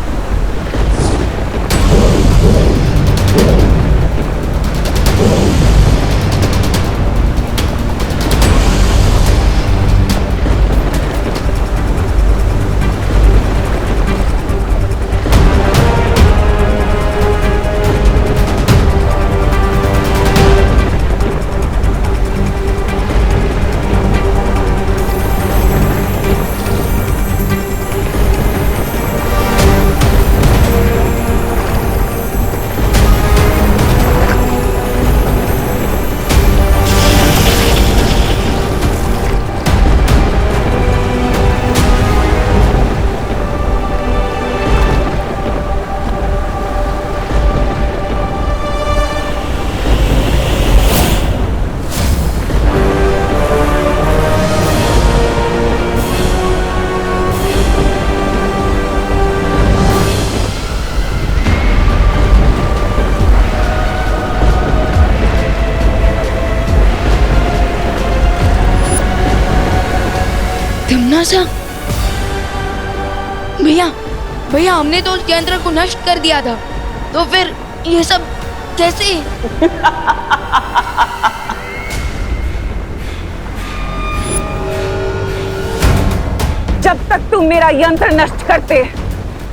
भैया भैया हमने तो उस यंत्र को नष्ट कर दिया था, तो फिर ये सब कैसे? जब तक तुम मेरा यंत्र नष्ट करते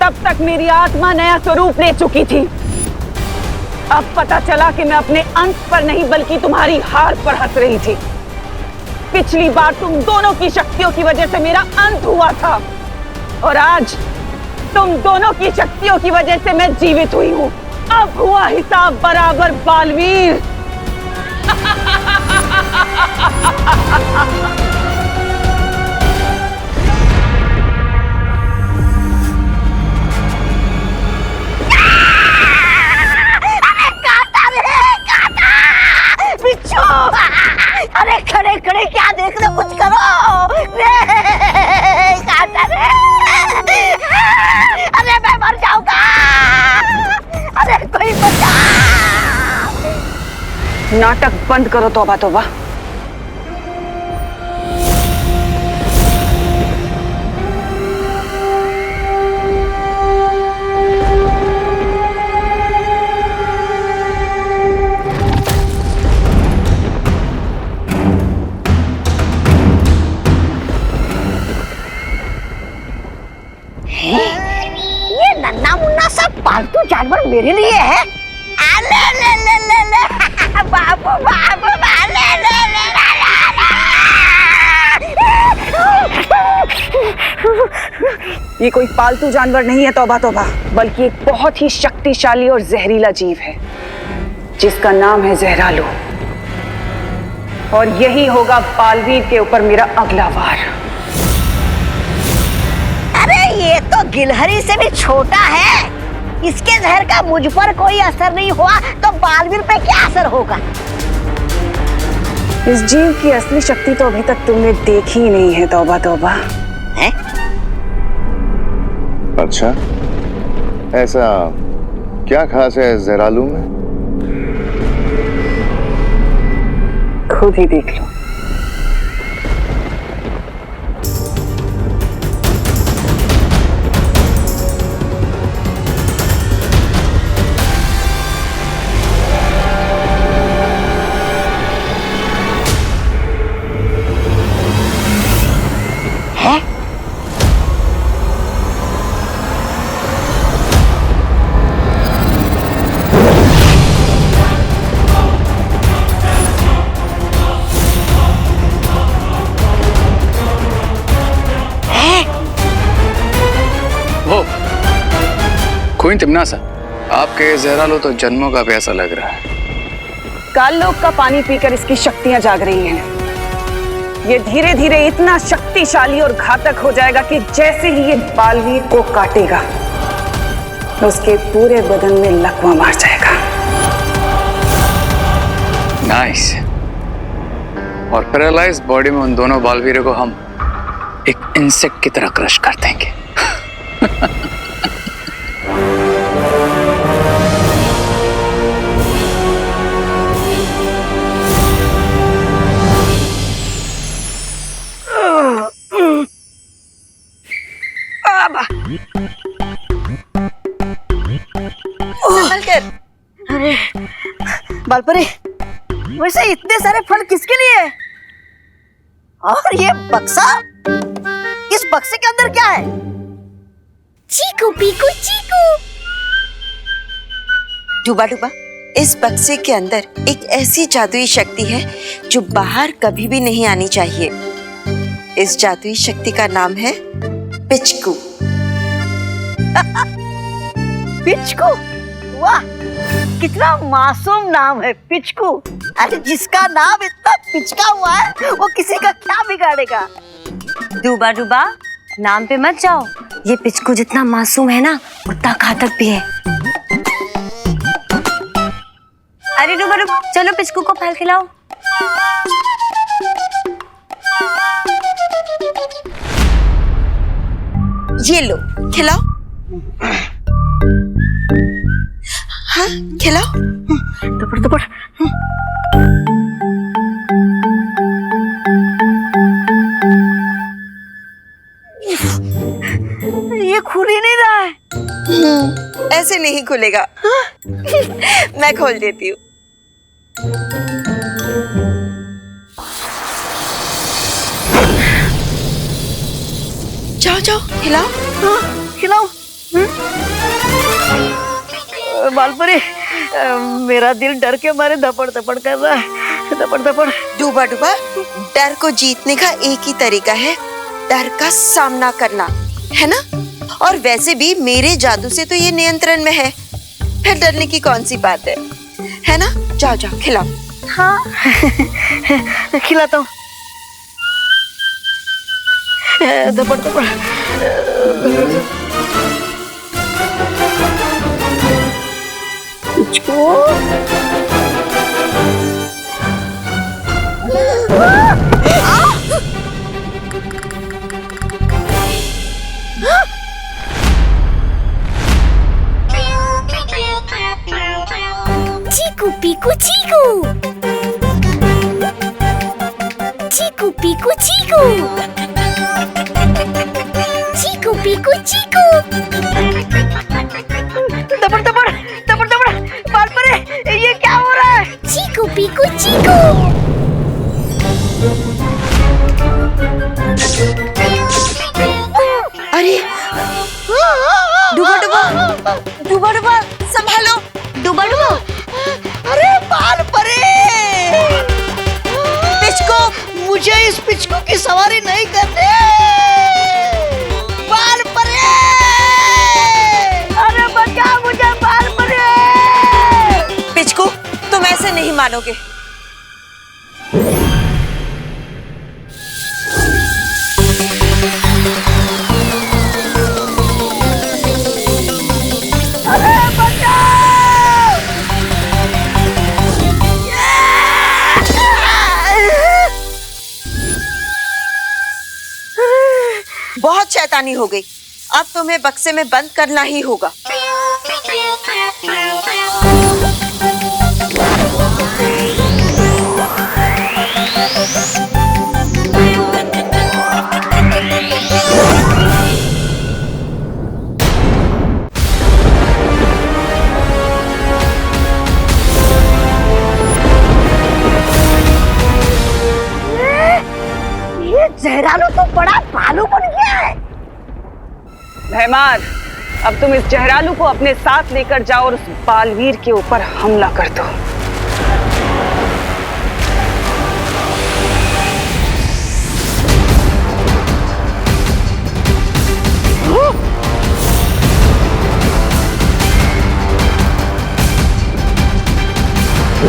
तब तक मेरी आत्मा नया स्वरूप ले चुकी थी। अब पता चला कि मैं अपने अंत पर नहीं बल्कि तुम्हारी हार पर हंस रही थी। पिछली बार तुम दोनों की शक्तियों की वजह से मेरा अंत हुआ था और आज तुम दोनों की शक्तियों की वजह से मैं जीवित हुई हूं। अब हुआ हिसाब बराबर बालवीर। अरे खड़े खड़े क्या देख रहे, कुछ करो रे, काटा रे। अरे मैं मर जाऊंगा, अरे कोई बचा। नाटक बंद करो तौबा तौबा। ये नन्ना मुन्ना सब पालतू जानवर मेरे लिए है। ले ले ले ले ले बाबू बाबू ले ले ले ये कोई पालतू जानवर नहीं है तौबा तौबा, बल्कि एक बहुत ही शक्तिशाली और जहरीला जीव है जिसका नाम है जहरालू। और यही होगा बालवीर के ऊपर मेरा अगला वार। अरे ये तो गिलहरी से भी छोटा है, इसके जहर का मुझ पर कोई असर नहीं हुआ तो बालवीर पे क्या असर होगा? इस जीव की असली शक्ति तो अभी तक तुमने देखी ही नहीं है तौबा तौबा। है? अच्छा, ऐसा क्या खास है जहरालू में? खुद ही देख लो। क्वीन तिमनासा, आपके जहरालो तो जन्मों का प्यासा लग रहा है। काललोक का पानी पीकर इसकी शक्तियां जाग रही हैं। ये धीरे धीरे इतना शक्तिशाली और घातक हो जाएगा कि जैसे ही ये बालवीर को काटेगा उसके पूरे बदन में लकवा मार जाएगा। नाइस। और पैरालाइज बॉडी में उन दोनों बालवीरों को हम एक इंसेक्ट की तरह क्रश कर देंगे। अरे बालपरी, वैसे इतने सारे फल किसके लिए? और ये बक्सा, इस बक्से के अंदर क्या है? चीकू पीकू चीकू। डूबा डूबा, इस बक्से के अंदर एक ऐसी जादुई शक्ति है जो बाहर कभी भी नहीं आनी चाहिए। इस जादुई शक्ति का नाम है पिचकू। पिचकू? वाह, कितना मासूम नाम है पिचकू। अरे जिसका नाम इतना पिचका हुआ है वो किसी का क्या बिगाड़ेगा? डूबा डूबा, नाम पे मत जाओ। ये पिचकू जितना मासूम है ना उतना घातक भी है। अरे डूबा डूबा, चलो पिचकू को फल खिलाओ। ये लो, खिलाओ। हाँ, खिलाओ। दबड़ दबड़। ये खुल ही नहीं रहा है। ऐसे नहीं खुलेगा। मैं खोल देती हूँ। जाओ जाओ, खिलाओ। हाँ, खिलाओ। बालपरी, मेरा दिल डर के मारे धपड़ धपड़ कर रहा है, धपड़ धपड़। डूबा डूबा, डर को जीतने का एक ही तरीका है, डर का सामना करना, है ना? और वैसे भी मेरे जादू से तो ये नियंत्रण में है, फिर डरने की कौन सी बात है ना? जाओ जाओ, खिलाओ। हाँ खिलाता हूँ। धपड़ धपड़। चीकू पीकू चीकू। चीकू पीकू चीकू। चीकू पीकू चीकू। दबड़ दबड़ दबड़ दबड़। बालपरी, ये क्या हो रहा है? चीकू पीकू चीकू। अरे डूबा डूबा, डूबा डूबा, संभालो। डूबा डूबा। अरे बालपरी, पिचकू, मुझे इस पिचकू की सवारी नहीं करनी। बालपरी, अरे बचा मुझे बालपरी। पिचकू, तुम ऐसे नहीं मानोगे। अरे बचाओ! बहुत शैतानी हो गई, अब तुम्हें बक्से में बंद करना ही होगा। ये जहरालू तो बड़ा भालू बन गया है। मेहमान, अब तुम इस जहरालू को अपने साथ लेकर जाओ और उस बालवीर के ऊपर हमला कर दो। बट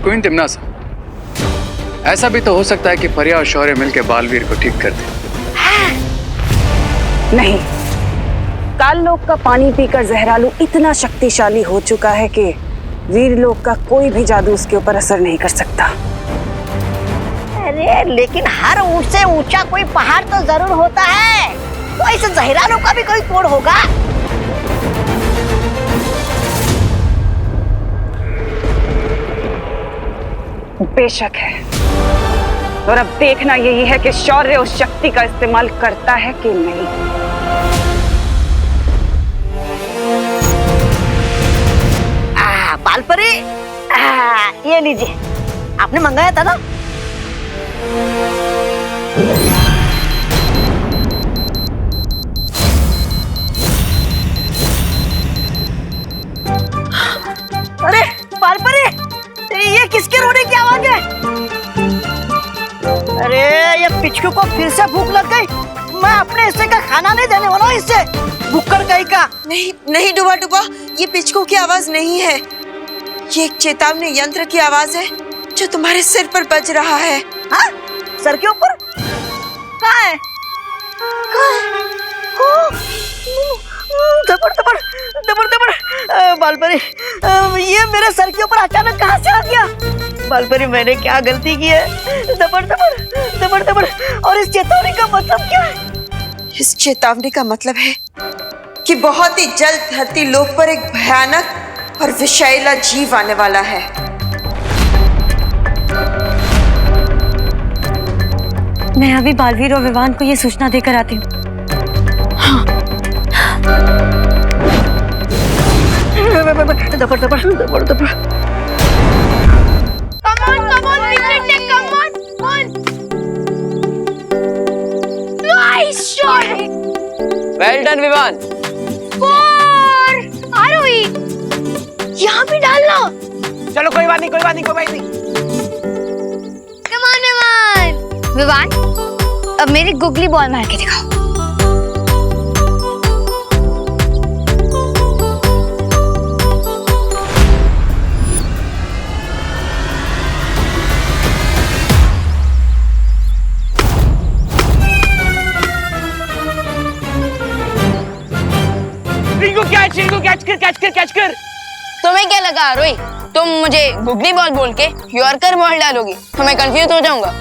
क्वीन तिमनासा, ऐसा भी तो हो सकता है कि फरिया और शौर्य मिलकर बालवीर को ठीक कर दे। नहीं, काललोक का पानी पीकर जहरालू इतना शक्तिशाली हो चुका है कि वीरलोक का कोई भी जादू उसके ऊपर असर नहीं कर सकता। अरे लेकिन हर ऊंच से ऊंचा कोई पहाड़ तो जरूर होता है, तो इस जहरालू का भी कोई तोड़ होगा। बेशक है, और अब देखना यही है कि शौर्य उस शक्ति का इस्तेमाल करता है कि नहीं। बालपरी, ये लीजिए, आपने मंगाया था ना। अरे बालपरी, ये किसके रोने की आवाज है? अरे ये पिचकू को फिर से भूख लग गई। मैं अपने हिस्से का खाना नहीं देने वाला हूँ इससे, भूखड़ कहीं का। नहीं नहीं डुबा डुबा, ये पिचकू की आवाज नहीं है, ये एक चेतावनी यंत्र की आवाज है जो तुम्हारे सिर पर बज रहा है। हाँ? सर के ऊपर? कहाँ है? दबड़ दबड़ दबड़ दबड़। बालपरी, ये मेरे सर के ऊपर अचानक कहाँ से आ गया? बालपरी, मैंने क्या गलती की है? दबड़ दबड़ दबड़ दबड़। और इस चेतावनी का मतलब क्या है? इस चेतावनी का मतलब है कि बहुत ही जल्द धरती लोक पर एक भयानक और विषैला जीव आने वाला है। मैं अभी बालवीर और विवान को ये सूचना देकर आती हूँ। हाँ। दबड़ दबड़ दबड़ दबड़। Come on, Victor, come on. Nice shot. Well done Vivaan. 4 Aarohi, यहाँ भी डालना। चलो कोई बात नहीं, कोई बात नहीं, कोई बात नहीं। Come on, Vivaan. विवान, अब मेरी गुगली बॉल मार के दिखाओ। कैच कर। तुम्हें क्या लगा आरोही, तुम मुझे गुगली बॉल बोल के यॉर्कर बॉल डालोगी तो मैं कंफ्यूज हो जाऊंगा?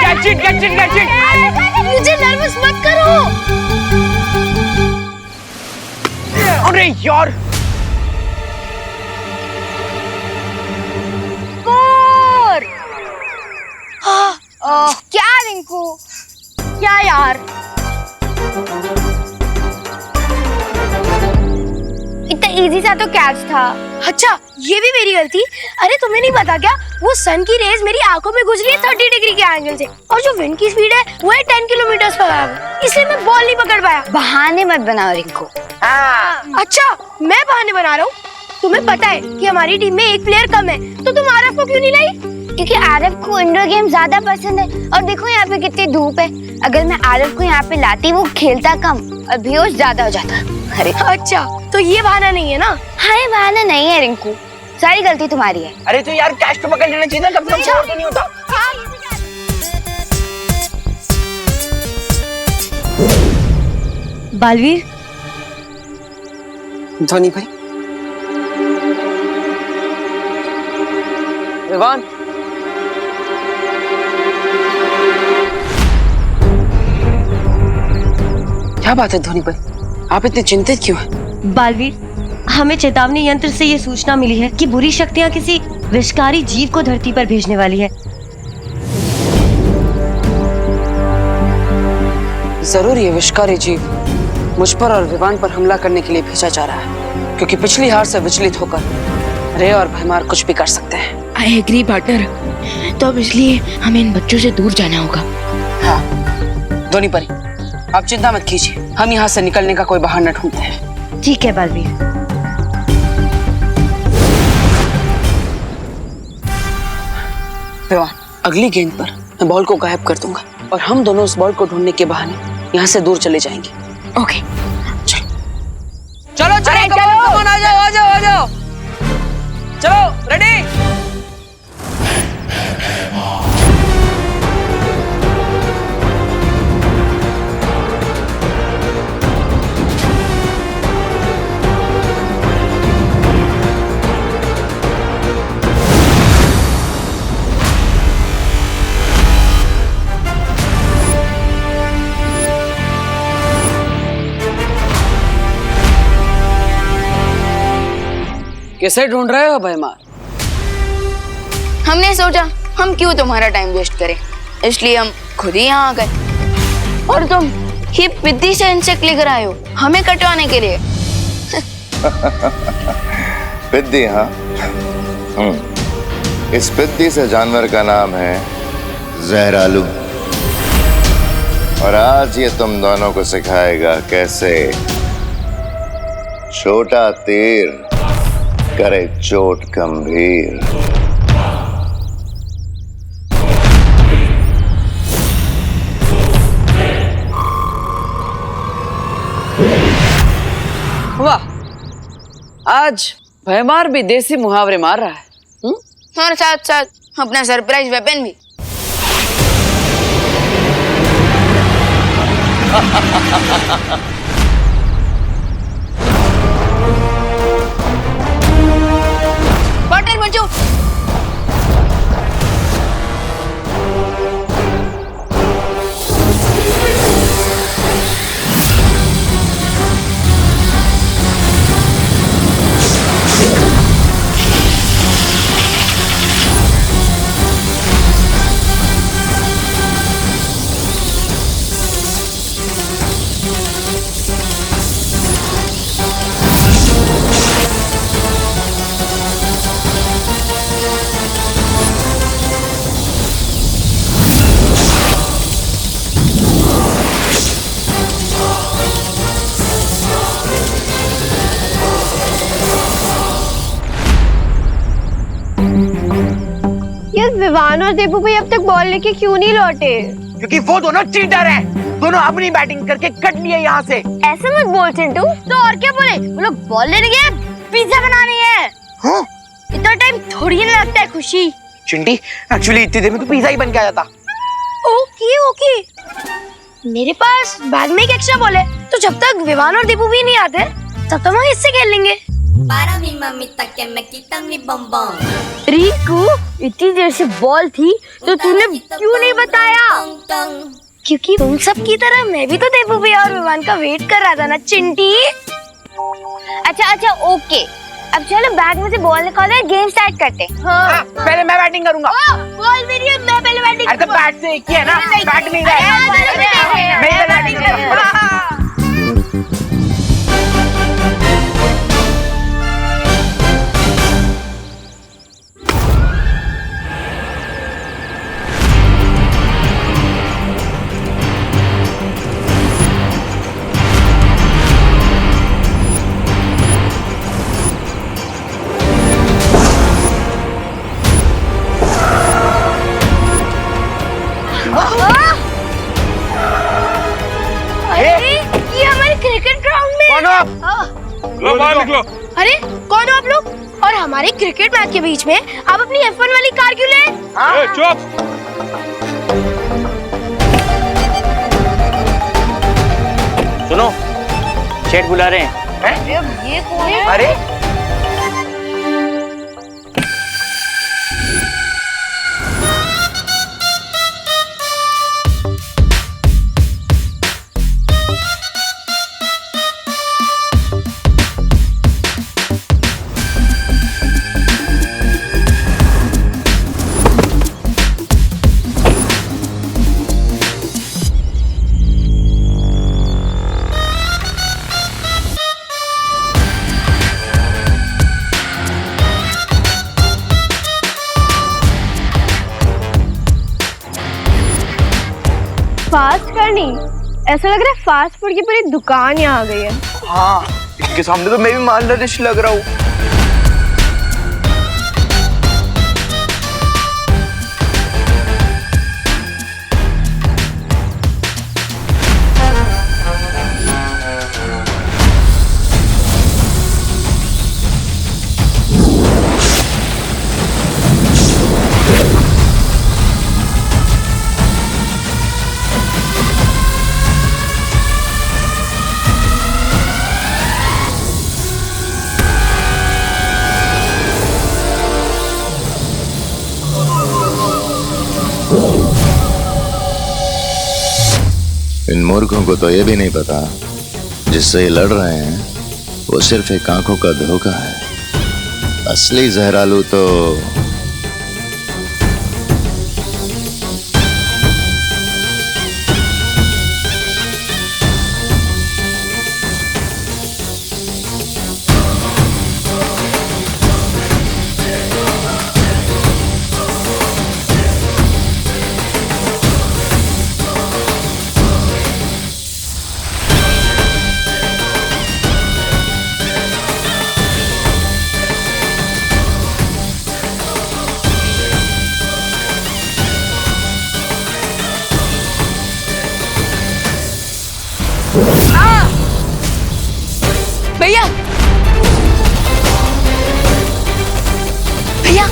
Catch it. मुझे नर्वस मत करो। अरे यार, क्या रिंकू, क्या यार, इतना इजी सा तो कैच था। अच्छा, ये भी मेरी गलती। अरे तुम्हें नहीं पता क्या, वो सन की रेज मेरी आंखों में गुजरी है 30 डिग्री के एंगल से, और जो विंड की स्पीड है वो है 10 किलोमीटर पर आवर, इसलिए मैं बॉल नहीं पकड़ पाया। बहाने मत बनाओ रिंकू। अच्छा, मैं बहाने बना रहा हूँ? तुम्हें पता है कि हमारी टीम में एक प्लेयर कम है, तो तुम आरव को क्यों नहीं लाई? क्योंकि आरव को इंडोर गेम ज्यादा पसंद है, और देखो यहाँ पे कितनी धूप है। अगर मैं आरव को यहाँ पे लाती, वो खेलता कम और बेहोश ज्यादा हो जाता। अरे अच्छा, तो ये बहाना नहीं है ना? हाँ, ये बहाना नहीं है रिंकू, सारी गलती तुम्हारी है। अरे तो यार कैच तो पकड़ लेना चाहिए ना, कब तक तो नहीं होता। बालवीर, धोनी भाई, विवान, क्या बात है धोनी भाई, आप इतने चिंतित क्यों हैं? बालवीर, हमें चेतावनी यंत्र से ये सूचना मिली है कि बुरी शक्तियां किसी विषकारी जीव को धरती पर भेजने वाली है। जरूर ये विषकारी जीव मुझ पर और विवान पर हमला करने के लिए भेजा जा रहा है, क्योंकि पिछली हार से विचलित होकर रे और भैमार कुछ भी कर सकते हैं। I agree partner. तो अब इसलिए हमें इन बच्चों से दूर जाना होगा। हाँ दोनी परी, आप चिंता मत कीजिए, हम यहाँ से निकलने का कोई बहाना ढूंढते हैं। ठीक है बालवीर। विवान, अगली गेंद पर मैं बॉल को गायब कर दूंगा और हम दोनों उस बॉल को ढूंढने के बहाने यहाँ से दूर चले जाएंगे। ओके चलो चलो कमान आ जाओ आ जाओ आ जाओ, चलो रेडी। किसे ढूंढ रहे हो भैमार? हमने सोचा हम क्यों तुम्हारा टाइम वेस्ट करें, इसलिए हम खुद ही यहाँ आ गए। और तुम ये पिद्दी से इंसेक्ट लेकर आए हो हमें कटवाने के लिए। पिद्दी? हाँ, इस पिद्दी से जानवर का नाम है जहरालू, और आज ये तुम दोनों को सिखाएगा कैसे छोटा तीर करे चोट गंभीर। वाह, आज भैमार भी देसी मुहावरे मार रहा है। और साथ साथ अपना सरप्राइज वेपन भी। पार्टनर बन जाओ। विवान और देबू भाई अब तक बॉल लेके क्यों नहीं लौटे? क्योंकि वो दोनों चीटर हैं। दोनों अपनी बैटिंग करके कट लिए यहाँ से। ऐसे मत बोल चिंटू। तो और क्या बोले, वो लोग बॉल लेने गए पिज्जा बनाने हैं। हाँ? इतना टाइम थोड़ी ना लगता है खुशी। चिंटी, एक्चुअली इतनी देर में तो पिज्जा ही बन के आया था। ओके ओके, मेरे पास बैग में एक एक्स्ट्रा बॉल है, तो जब तक विवान और देबू भी नहीं आते तब तक हम इससे खेल लेंगे। रिकू, इतनी देर से बॉल थी तो तूने क्यों नहीं बताया? क्योंकि तुम सब की तरह मैं भी तो देबू भैया और विवान का वेट कर रहा था ना चिंटी। अच्छा ओके, अब चलो बैग में से बॉल निकालो, गेम स्टार्ट करते। हाँ, पहले मैं बैटिंग करूंगा। बॉल मेरी है, मैं पहले बैटिंग। अरे तो बैट से एक ही है ना, बैट नहीं है। मैं इधर बैटिंग करूंगा। अरे कौन हो आप लोग? और हमारे क्रिकेट मैच के बीच में आप अपनी F1 वाली कार क्यों ले? चुप! सुनो, सेठ बुला रहे हैं। ये कौन है? अरे फास्ट करनी, ऐसा लग रहा है फास्ट फूड की पूरी दुकान यहाँ आ गई है। हाँ, इसके सामने तो मैं भी मालनरिश लग रहा हूँ। इन मूर्खों को तो ये भी नहीं पता जिससे ये लड़ रहे हैं वो सिर्फ एक आंखों का धोखा है। असली जहरालू तो भैया भैया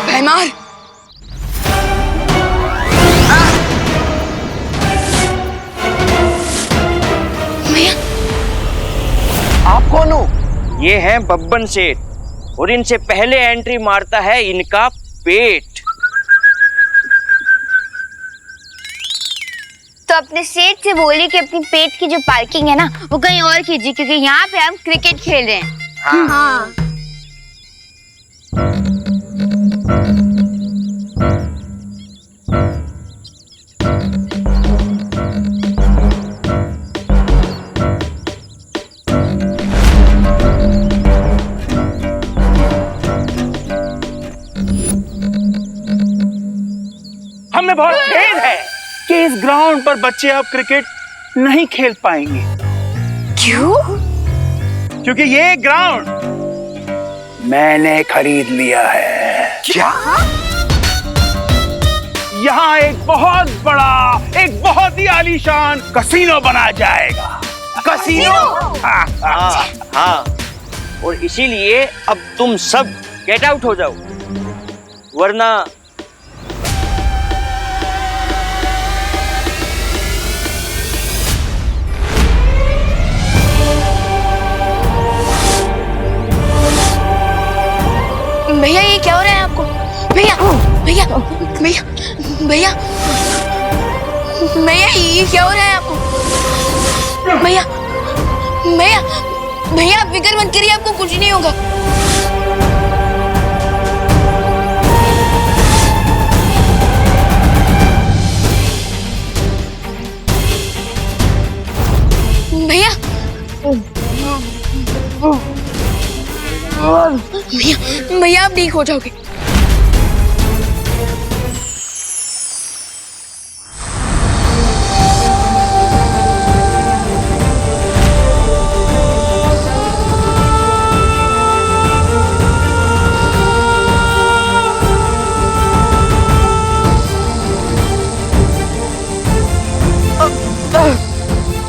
भैमार आप कौन हो? ये हैं बब्बन सेठ, और इनसे पहले एंट्री मारता है इनका पेट। तो अपने सेठ से बोलिए कि अपनी पेट की जो पार्किंग है ना वो कहीं और कीजिए, क्योंकि यहाँ पे हम क्रिकेट खेल रहे हैं। हाँ। हमें बहुत खेद है कि इस ग्राउंड पर बच्चे अब क्रिकेट नहीं खेल पाएंगे। क्यों? क्योंकि ये ग्राउंड मैंने खरीद लिया है। क्या? यहाँ एक बहुत बड़ा, एक बहुत ही आलीशान कसीनो बना जाएगा। कसीनो? हाँ। और इसीलिए अब तुम सब गेट आउट हो जाओ, वरना भैया ये क्या हो रहा है आपको? भैया भैया भैया भैया भैया ये क्या हो रहा है आपको? भैया भैया भैया आप फिक्र मत करिए, आपको कुछ नहीं होगा। भैया भैया भैया आप ठीक हो जाओगे।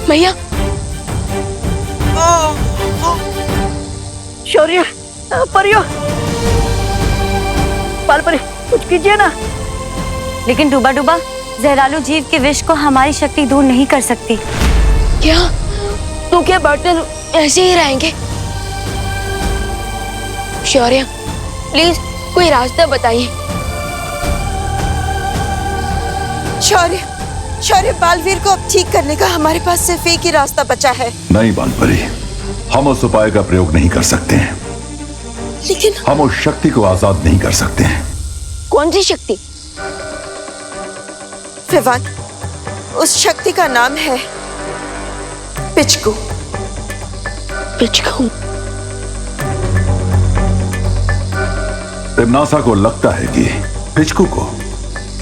भैया शौर्य, परियो, पाल परी, कुछ कीजिए ना। लेकिन डूबा डूबा जहरालू जीव के विष को हमारी शक्ति दूर नहीं कर सकती। क्या? तो क्या पार्टनर ऐसे ही रहेंगे? शौर्य प्लीज कोई रास्ता बताइए। शौर्य, शौर्य, बालवीर को अब ठीक करने का हमारे पास सिर्फ एक ही रास्ता बचा है। नहीं बालपरी, हम उस उपाय का प्रयोग नहीं कर सकते हैं। लेकिन हम उस शक्ति को आजाद नहीं कर सकते हैं। कौन सी शक्ति? विवान, उस शक्ति का नाम है पिचकू। पिचकू? तिमनासा को लगता है कि पिचकू को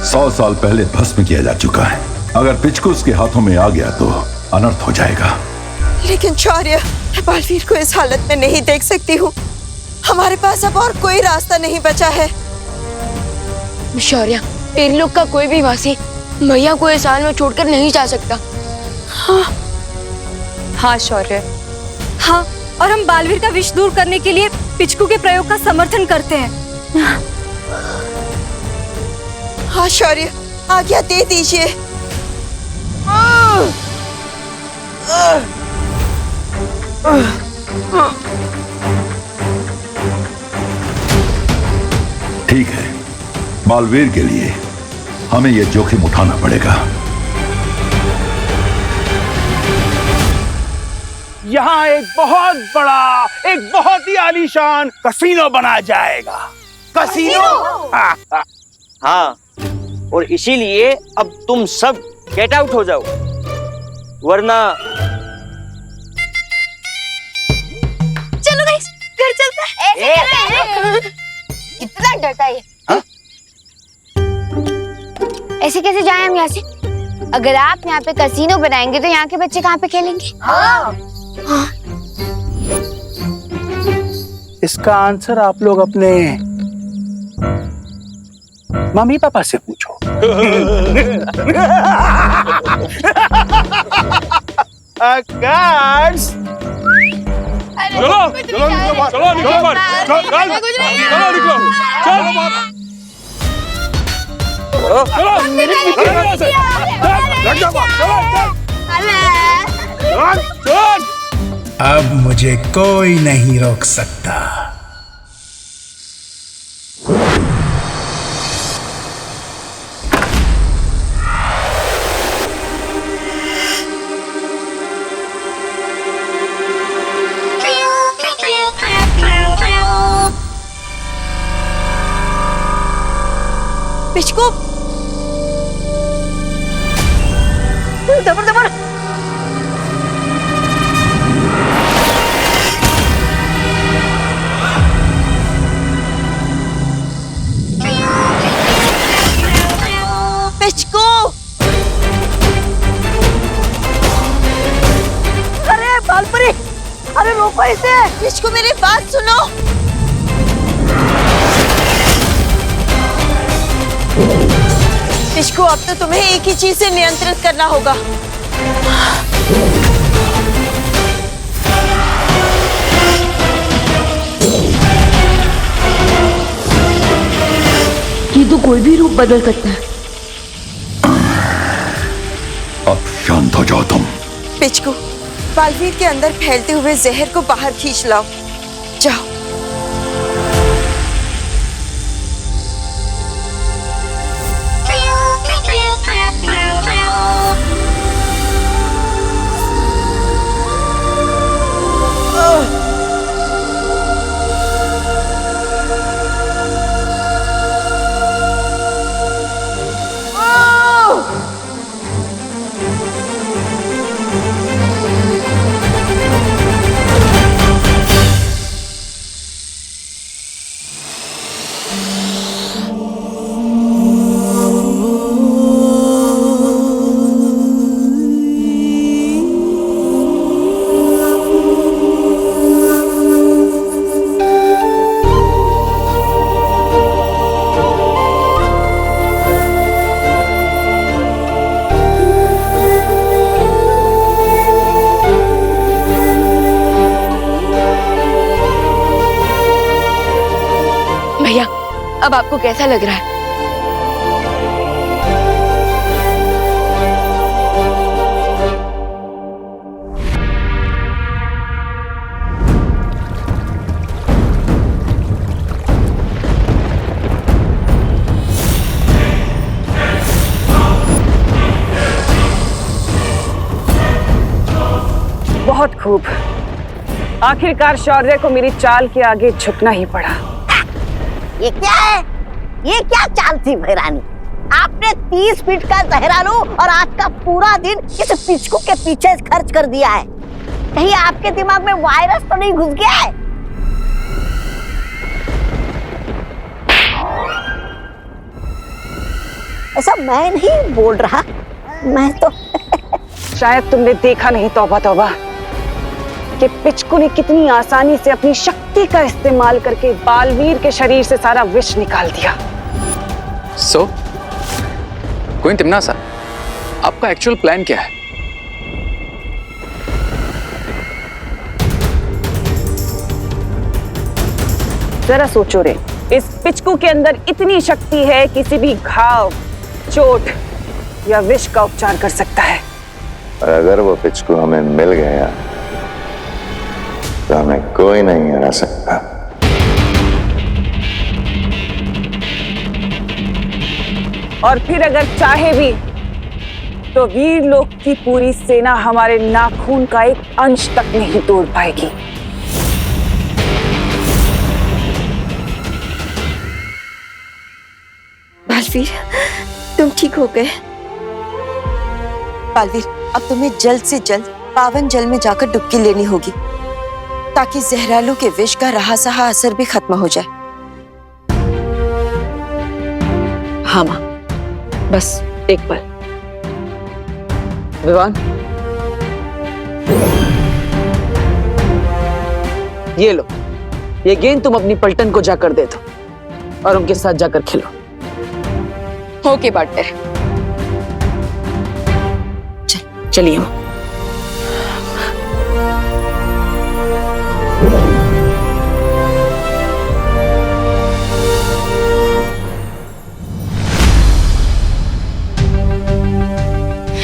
100 साल पहले भस्म किया जा चुका है। अगर पिचकू उसके हाथों में आ गया तो अनर्थ हो जाएगा। लेकिन शौर्य, मैं बालवीर को इस हालत में नहीं देख सकती हूँ। हमारे पास अब और कोई रास्ता नहीं बचा है। शौर्य, इन लोग का कोई भी वासी भैया को इस हाल में छोड़कर नहीं जा सकता। हाँ शौर्य, हाँ, और हम बालवीर का विष दूर करने के लिए पिचकू के प्रयोग का समर्थन करते हैं। हाँ शौर्य, आज्ञा दे दीजिए। ठीक है, बालवीर के लिए हमें यह जोखिम उठाना पड़ेगा। यहाँ एक बहुत ही आलीशान कसीनो बना जाएगा। कसीनो? हाँ, और इसीलिए अब तुम सब गेट आउट हो जाओ, वरना। चलो गाइस, घर चलते हैं। कितना डरता है ये? ऐसे कैसे जाएं हम यहाँ से? अगर आप यहाँ पे कसीनो बनाएंगे तो यहाँ के बच्चे कहाँ पे खेलेंगे? हाँ। इसका आंसर आप लोग अपने मम्मी पापा से पूछो। गार्ड्स, चलो चलो चलो निकलो बाहर, चलो निकलो, अब मुझे कोई नहीं रोक सकता। पिचकू, दबर दबर। पिचकू, अरे बालपरी, अरे रोको इसे। पिचकू, मेरी बात सुनो। पिचकू, अब तो तुम्हें एक ही चीज से नियंत्रित करना होगा। ये तो कोई भी रूप बदल सकता है। अब शांत हो जाओ तुम। पिचकू, बालवीर के अंदर फैलते हुए जहर को बाहर खींच लाओ। जाओ। अब आपको कैसा लग रहा है? बहुत खूब। आखिरकार शौर्य को मेरी चाल के आगे झुकना ही पड़ा। ये क्या है? ये क्या चाल थी महारानी? आपने 30 फीट का जहरालू और आज का पूरा दिन इस पिचकू के पीछे खर्च कर दिया है। कहीं आपके दिमाग में वायरस तो नहीं घुस गया है? ऐसा मैं नहीं बोल रहा, मैं तो शायद तुमने देखा नहीं तौबा तौबा कि पिचकू ने कितनी आसानी से अपनी शक्ति का इस्तेमाल करके बालवीर के शरीर से सारा विष निकाल दिया। सो क्वीन तिम्नासा, आपका एक्चुअल प्लान क्या है? जरा सोचो रे, इस पिचकू के अंदर इतनी शक्ति है किसी भी घाव, चोट या विष का उपचार कर सकता है। और अगर वो पिचकू हमें मिल गया तो हमें कोई नहीं हरा सकता। और फिर अगर चाहे भी तो वीर लोक की पूरी सेना हमारे नाखून का एक अंश तक नहीं तोड़ पाएगी। बालवीर, तुम ठीक हो गए? बालवीर, अब तुम्हें जल्द से जल्द पावन जल में जाकर डुबकी लेनी होगी ताकि जहरालू के विष का रहा सहा असर भी खत्म हो जाए। हाँ माँ, बस एक पल। विवान, ये लो, ये गेंद तुम अपनी पलटन को जाकर दे दो और उनके साथ जाकर खेलो। Okay partner. चलिए माँ।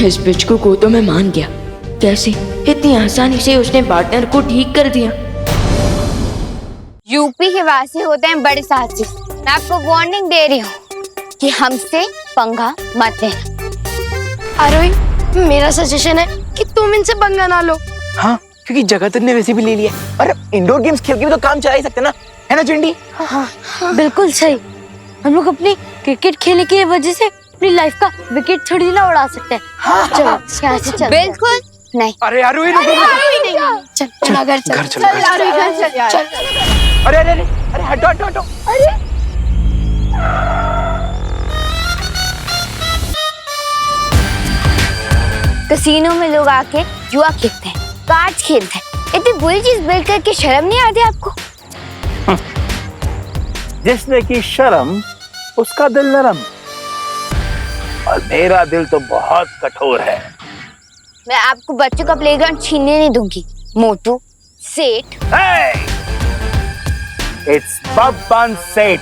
इस पिचकू को तो मैं मान गया। कैसे इतनी आसानी से उसने पार्टनर को ठीक कर दिया। यूपी के वासी होते हैं बड़े साहसी। मैं आपको वार्निंग दे रही हूँ कि हमसे पंगा मत लेना। आरोही, मेरा सजेशन है कि तुम इनसे पंगा ना लो। हाँ, क्योंकि जगत ने वैसे भी ले लिया और इंडोर गेम्स खेल के भी तो काम चला ही सकते ना, है ना चिंडी? हाँ, बिल्कुल सही। हम लोग अपनी क्रिकेट खेलने की वजह से अपनी लाइफ का विकेट थोड़ी ना उड़ा सकते हैं। हाँ, चलो यहाँ से चल। बिल्कुल नहीं। अरे यार, नहीं, चल चल घर चल। घर चलो, घर चलो। अरे अरे अरे अरे हटो हटो हटो। कसीनो में लोग आके जुआ खेलते हैं, कार्ड्स खेलते हैं। इतनी बुरी चीज बिल्ड करके शर्म नहीं आती आपको? जिसने की शर्म उसका दिल नरम, और मेरा दिल तो बहुत कठोर है। मैं आपको बच्चों का प्लेग्राउंड छीनने नहीं दूंगी, मोटू सेठ। इट्स बब्बन सेठ।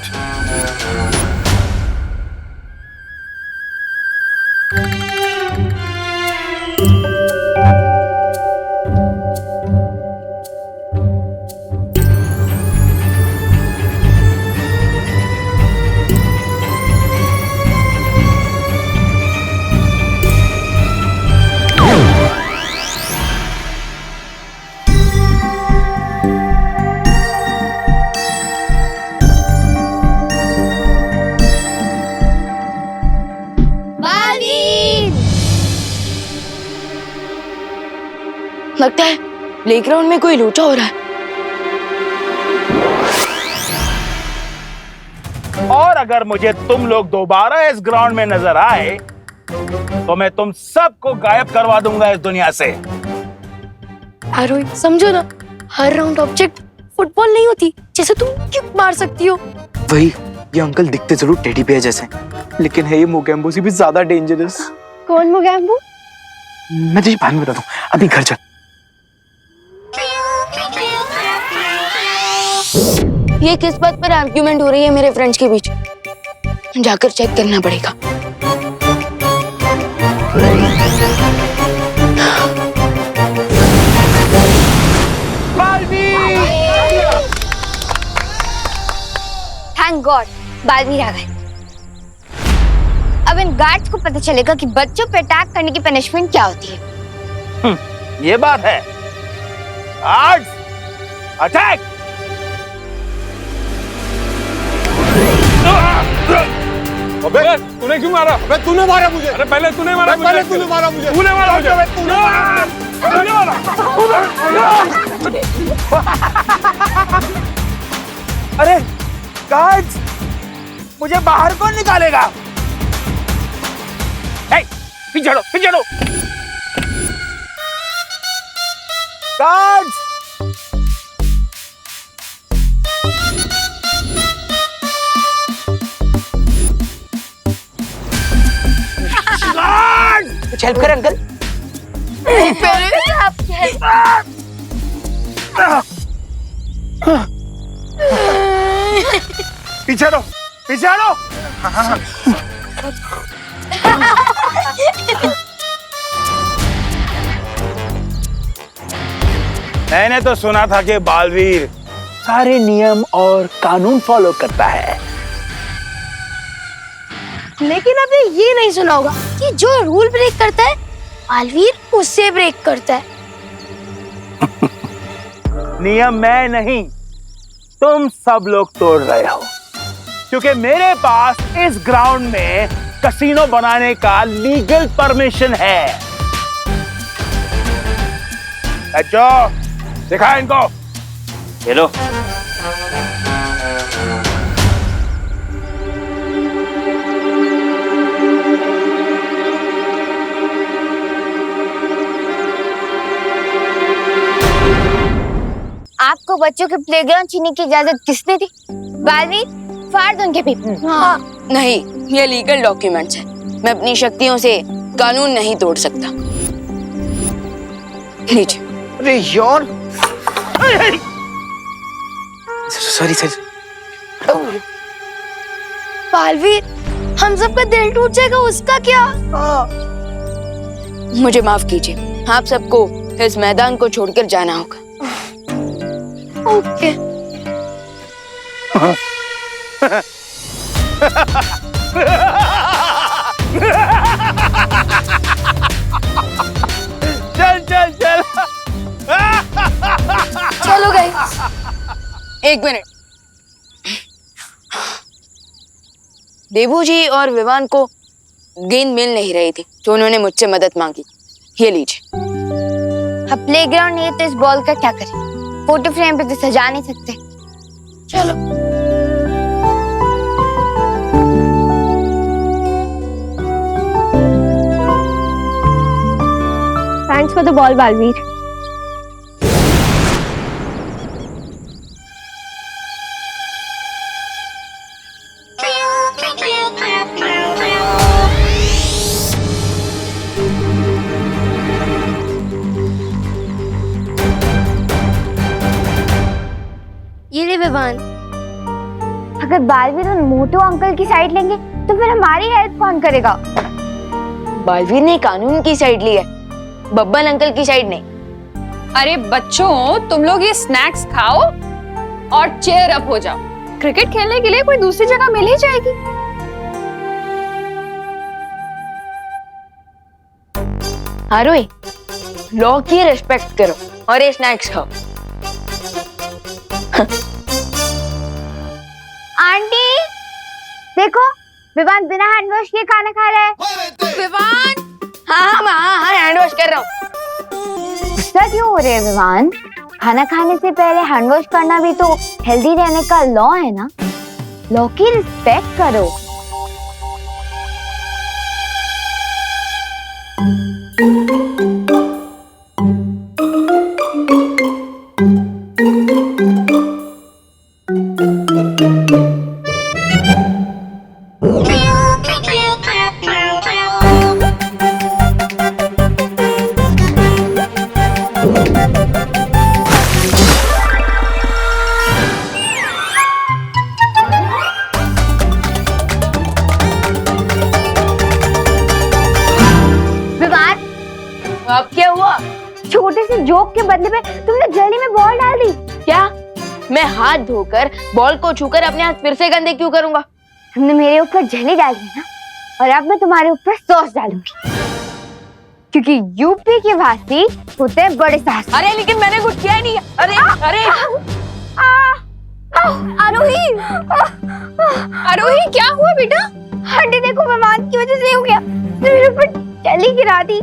लगता है प्लेग्राउंड में कोई लूटा हो रहा है। और अगर मुझे तुम लोग दोबारा इस ग्राउंड में नजर आए तो मैं तुम सबको गायब करवा दूंगा इस दुनिया से। आरोही, समझो ना, हर राउंड ऑब्जेक्ट फुटबॉल नहीं होती जैसे तुम किक मार सकती हो। वही, ये अंकल दिखते जरूर टेडी बेयर जैसे, लेकिन है ये मोगैम्बो से भी ज्यादा डेंजरस। कौन मोगैम्बो? मैं तुझे बाद में बताता हूँ, अभी घर चल। ये किस बात पर आर्ग्यूमेंट हो रही है मेरे फ्रेंड्स के बीच? जाकर चेक करना पड़ेगा। थैंक गॉड, बालवीर आ गए। अब इन गार्ड्स को पता चलेगा कि बच्चों पे अटैक करने की पनिशमेंट क्या होती है। ये बात है। Guards, attack! अबे तूने क्यों मारा? अबे तूने मारा मुझे। अरे पहले तूने मारा मुझे। पहले तूने मारा मुझे। तूने मारा मुझे। तूने मारा। अरे गार्ड्स, मुझे बाहर कौन निकालेगा? पीछे हटो, पीछे हटो। गार्ड्स, कुछ हेल्प कर अंकल। पीछे हटो, पीछे हटो। मैंने तो सुना था कि बालवीर सारे नियम और कानून फॉलो करता है, लेकिन आपने ये नहीं सुना होगा कि जो रूल ब्रेक करता है बालवीर उससे ब्रेक करता है। नियम मैं नहीं, तुम सब लोग तोड़ रहे हो, क्योंकि मेरे पास इस ग्राउंड में कसीनो बनाने का लीगल परमिशन है। बच्चों, दिखा इनको। ये लो। आपको बच्चों के प्लेग्राउंड छीनने की इजाजत किसने दी? बालवीर, फाड़ दो उनके पेपर। हाँ। नहीं, ये लीगल डॉक्यूमेंट्स है। मैं अपनी शक्तियों से कानून नहीं तोड़ सकता। लीजिए। अरे यार, सॉरी सर। बालवीर, हम सबका दिल टूट जाएगा, उसका क्या? मुझे माफ कीजिए, आप सबको इस मैदान को छोड़कर जाना होगा। ओके। चल चल चल। चलो गाइस, एक मिनट। देबू जी और विवान को गेंद मिल नहीं रही थी, तो उन्होंने मुझसे मदद मांगी। ये लीजिए। अब प्लेग्राउंड नहीं है तो इस बॉल का क्या करें? फोटो फ्रेम पे तो सजा नहीं सकते। चलो। Thanks for the ball Baalveer. ये ले विवान, अगर बालवीर उन मोटू अंकल की साइड लेंगे तो फिर हमारी हेल्प कौन करेगा? बालवीर ने कानून की साइड ली है, बब्बन अंकल की साइड नहीं। अरे बच्चों, तुम लोग ये स्नैक्स खाओ और चेयर अप हो जाओ। क्रिकेट खेलने के लिए कोई दूसरी जगह मिल ही जाएगी। आरोही, लॉ की रिस्पेक्ट करो और ये स्नैक्स खाओ। आंटी, देखो विवान बिना हैंड वॉश किए खाना खा रहा है। विवान, हाँ, हैंड वॉश कर रहा हूँ। गुस्सा क्यों हो रहे हैं विवान? खाना खाने से पहले हैंड वॉश करना भी तो हेल्दी रहने का लॉ है ना। लॉ की रिस्पेक्ट करो। अब क्या हुआ? छोटे से जोक के बदले में तुमने जली में बॉल डाल दी। क्या? मैं हाथ धोकर बॉल को छूकर अपने हाथ फिर से गंदे क्यों करूंगा? तुमने मेरे ऊपर जली डाली ना, और अब मैं तुम्हारे ऊपर सॉस डालूंगी, क्योंकि यूपी के वासी होते हैं बड़े साहसी। अरे लेकिन मैंने कुछ किया ही नहीं। अरे आरोही, आरोही क्या हुआ बेटा? आंटी देखो विवान की वजह से हो गया, मेरे ऊपर चली गिरा दी,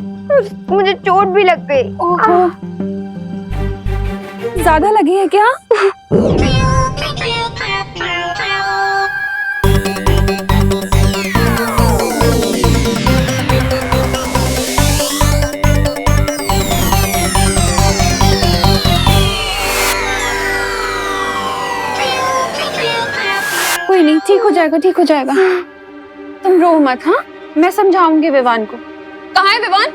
मुझे चोट भी लग गई। ओहो, ज्यादा लगी है क्या? कोई नहीं, ठीक हो जाएगा, ठीक हो जाएगा। तुम रो मत। हाँ, मैं समझाऊंगी विवान को। कहाँ है विवान?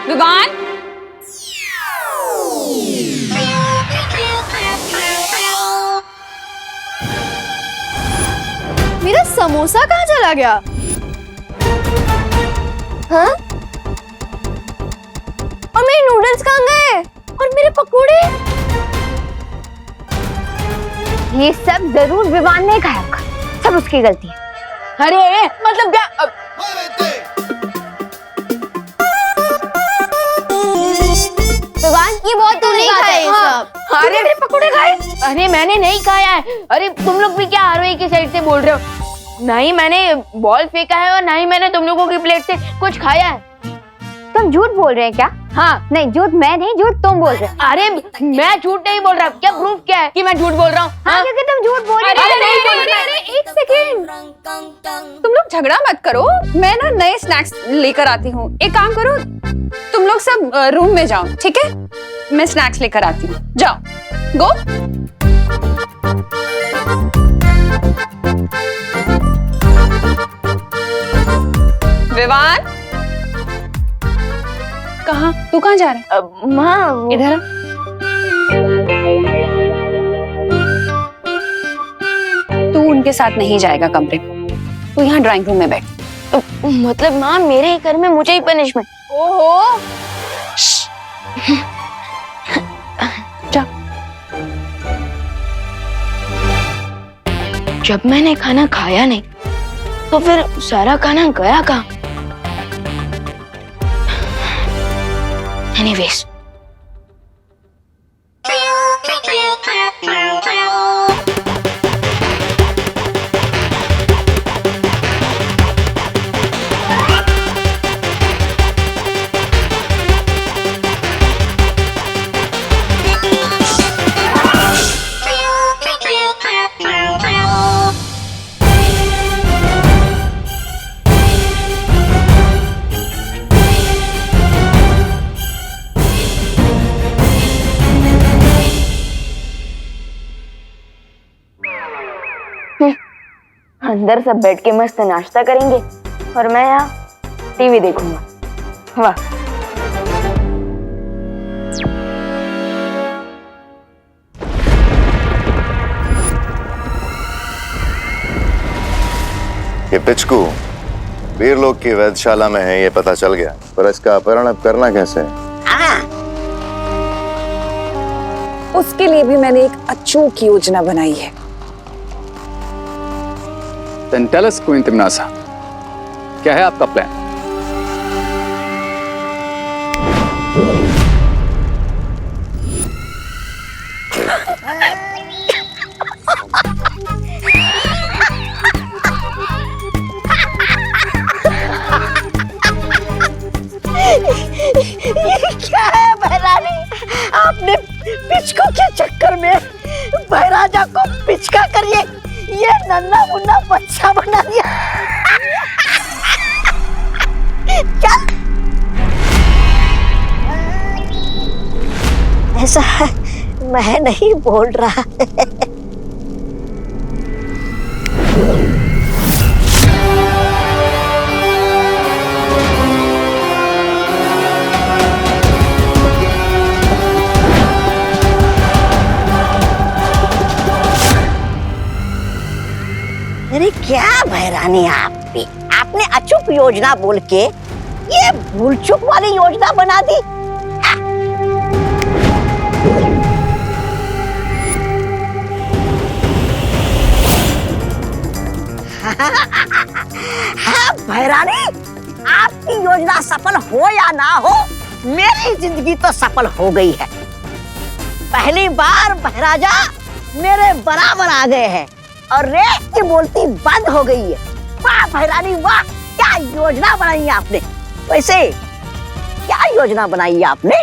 विवान? मेरा समोसा कहाँ चला गया? हाँ? और मेरे नूडल्स कहाँ गए? और मेरे पकोड़े? ये सब जरूर विवान ने खाया होगा, सब उसकी गलती है। अरे मतलब क्या? विवान, ये बहुत तूने खाया है सब। अरे मेरे पकोड़े खाए? अरे मैंने नहीं खाया है। अरे तुम लोग भी क्या आरोही की साइड से बोल रहे हो? नहीं मैंने बॉल फेंका है और ना ही मैंने तुम लोगों की प्लेट से कुछ खाया है। तुम झूठ बोल रहे हैं क्या? हाँ। नहीं, झूठ मैं नहीं, झूठ तुम बोल रहे हो। अरे मैं झूठ नहीं बोल रहा। क्या प्रूफ क्या है कि मैं झूठ बोल रहा हूँ? हाँ, क्योंकि तुम झूठ बोल रहे हो। अरे एक सेकेंड, तुम लोग झगड़ा मत करो। मैं ना नए स्नैक्स लेकर आती हूँ। एक काम करो, तुम लोग सब रूम में जाओ, ठीक है? मैं स्नैक्स लेकर आती हूँ, जाओ। गो। विवान, कहाँ? तू कहाँ जा रहा है? माँ इधर आ। तू उनके साथ नहीं जाएगा कमरे में, तू यहाँ ड्राइंग रूम में बैठ। मतलब माँ मेरे ही घर में मुझे ही पनिशमेंट? ओहो, जा। जब मैंने खाना खाया नहीं तो फिर सारा खाना गया कहाँ? एनीवेज, अंदर सब बैठ के मस्त नाश्ता करेंगे और मैं यहाँ टीवी देखूंगा। वाह। ये पिचकू वीरलोक की वैधशाला में है, ये पता चल गया, पर इसका अपहरण अब करना कैसे है? उसके लिए भी मैंने एक अचूक योजना बनाई है। Then tell us, Queen Timnasa, क्या है आपका प्लान? ये क्या है बहरानी? आपने पिचकू के चक्कर में बहराजा को पिचका करिए ये नन्ना मुन्ना बच्चा बना दिया। चल, ऐसा मैं नहीं बोल रहा। अरे क्या भैरानी आप भी, आपने अचूक योजना बोल के ये भूल चूक वाली योजना बना दी। हाँ भैरानी, आपकी योजना सफल हो या ना हो, मेरी जिंदगी तो सफल हो गई है। पहली बार बहराजा मेरे बराबर आ गए हैं। और रे की बोलती बंद हो गई है। वाह भैरानी वाह, क्या योजना बनाई है आपने। वैसे क्या योजना बनाई है आपने?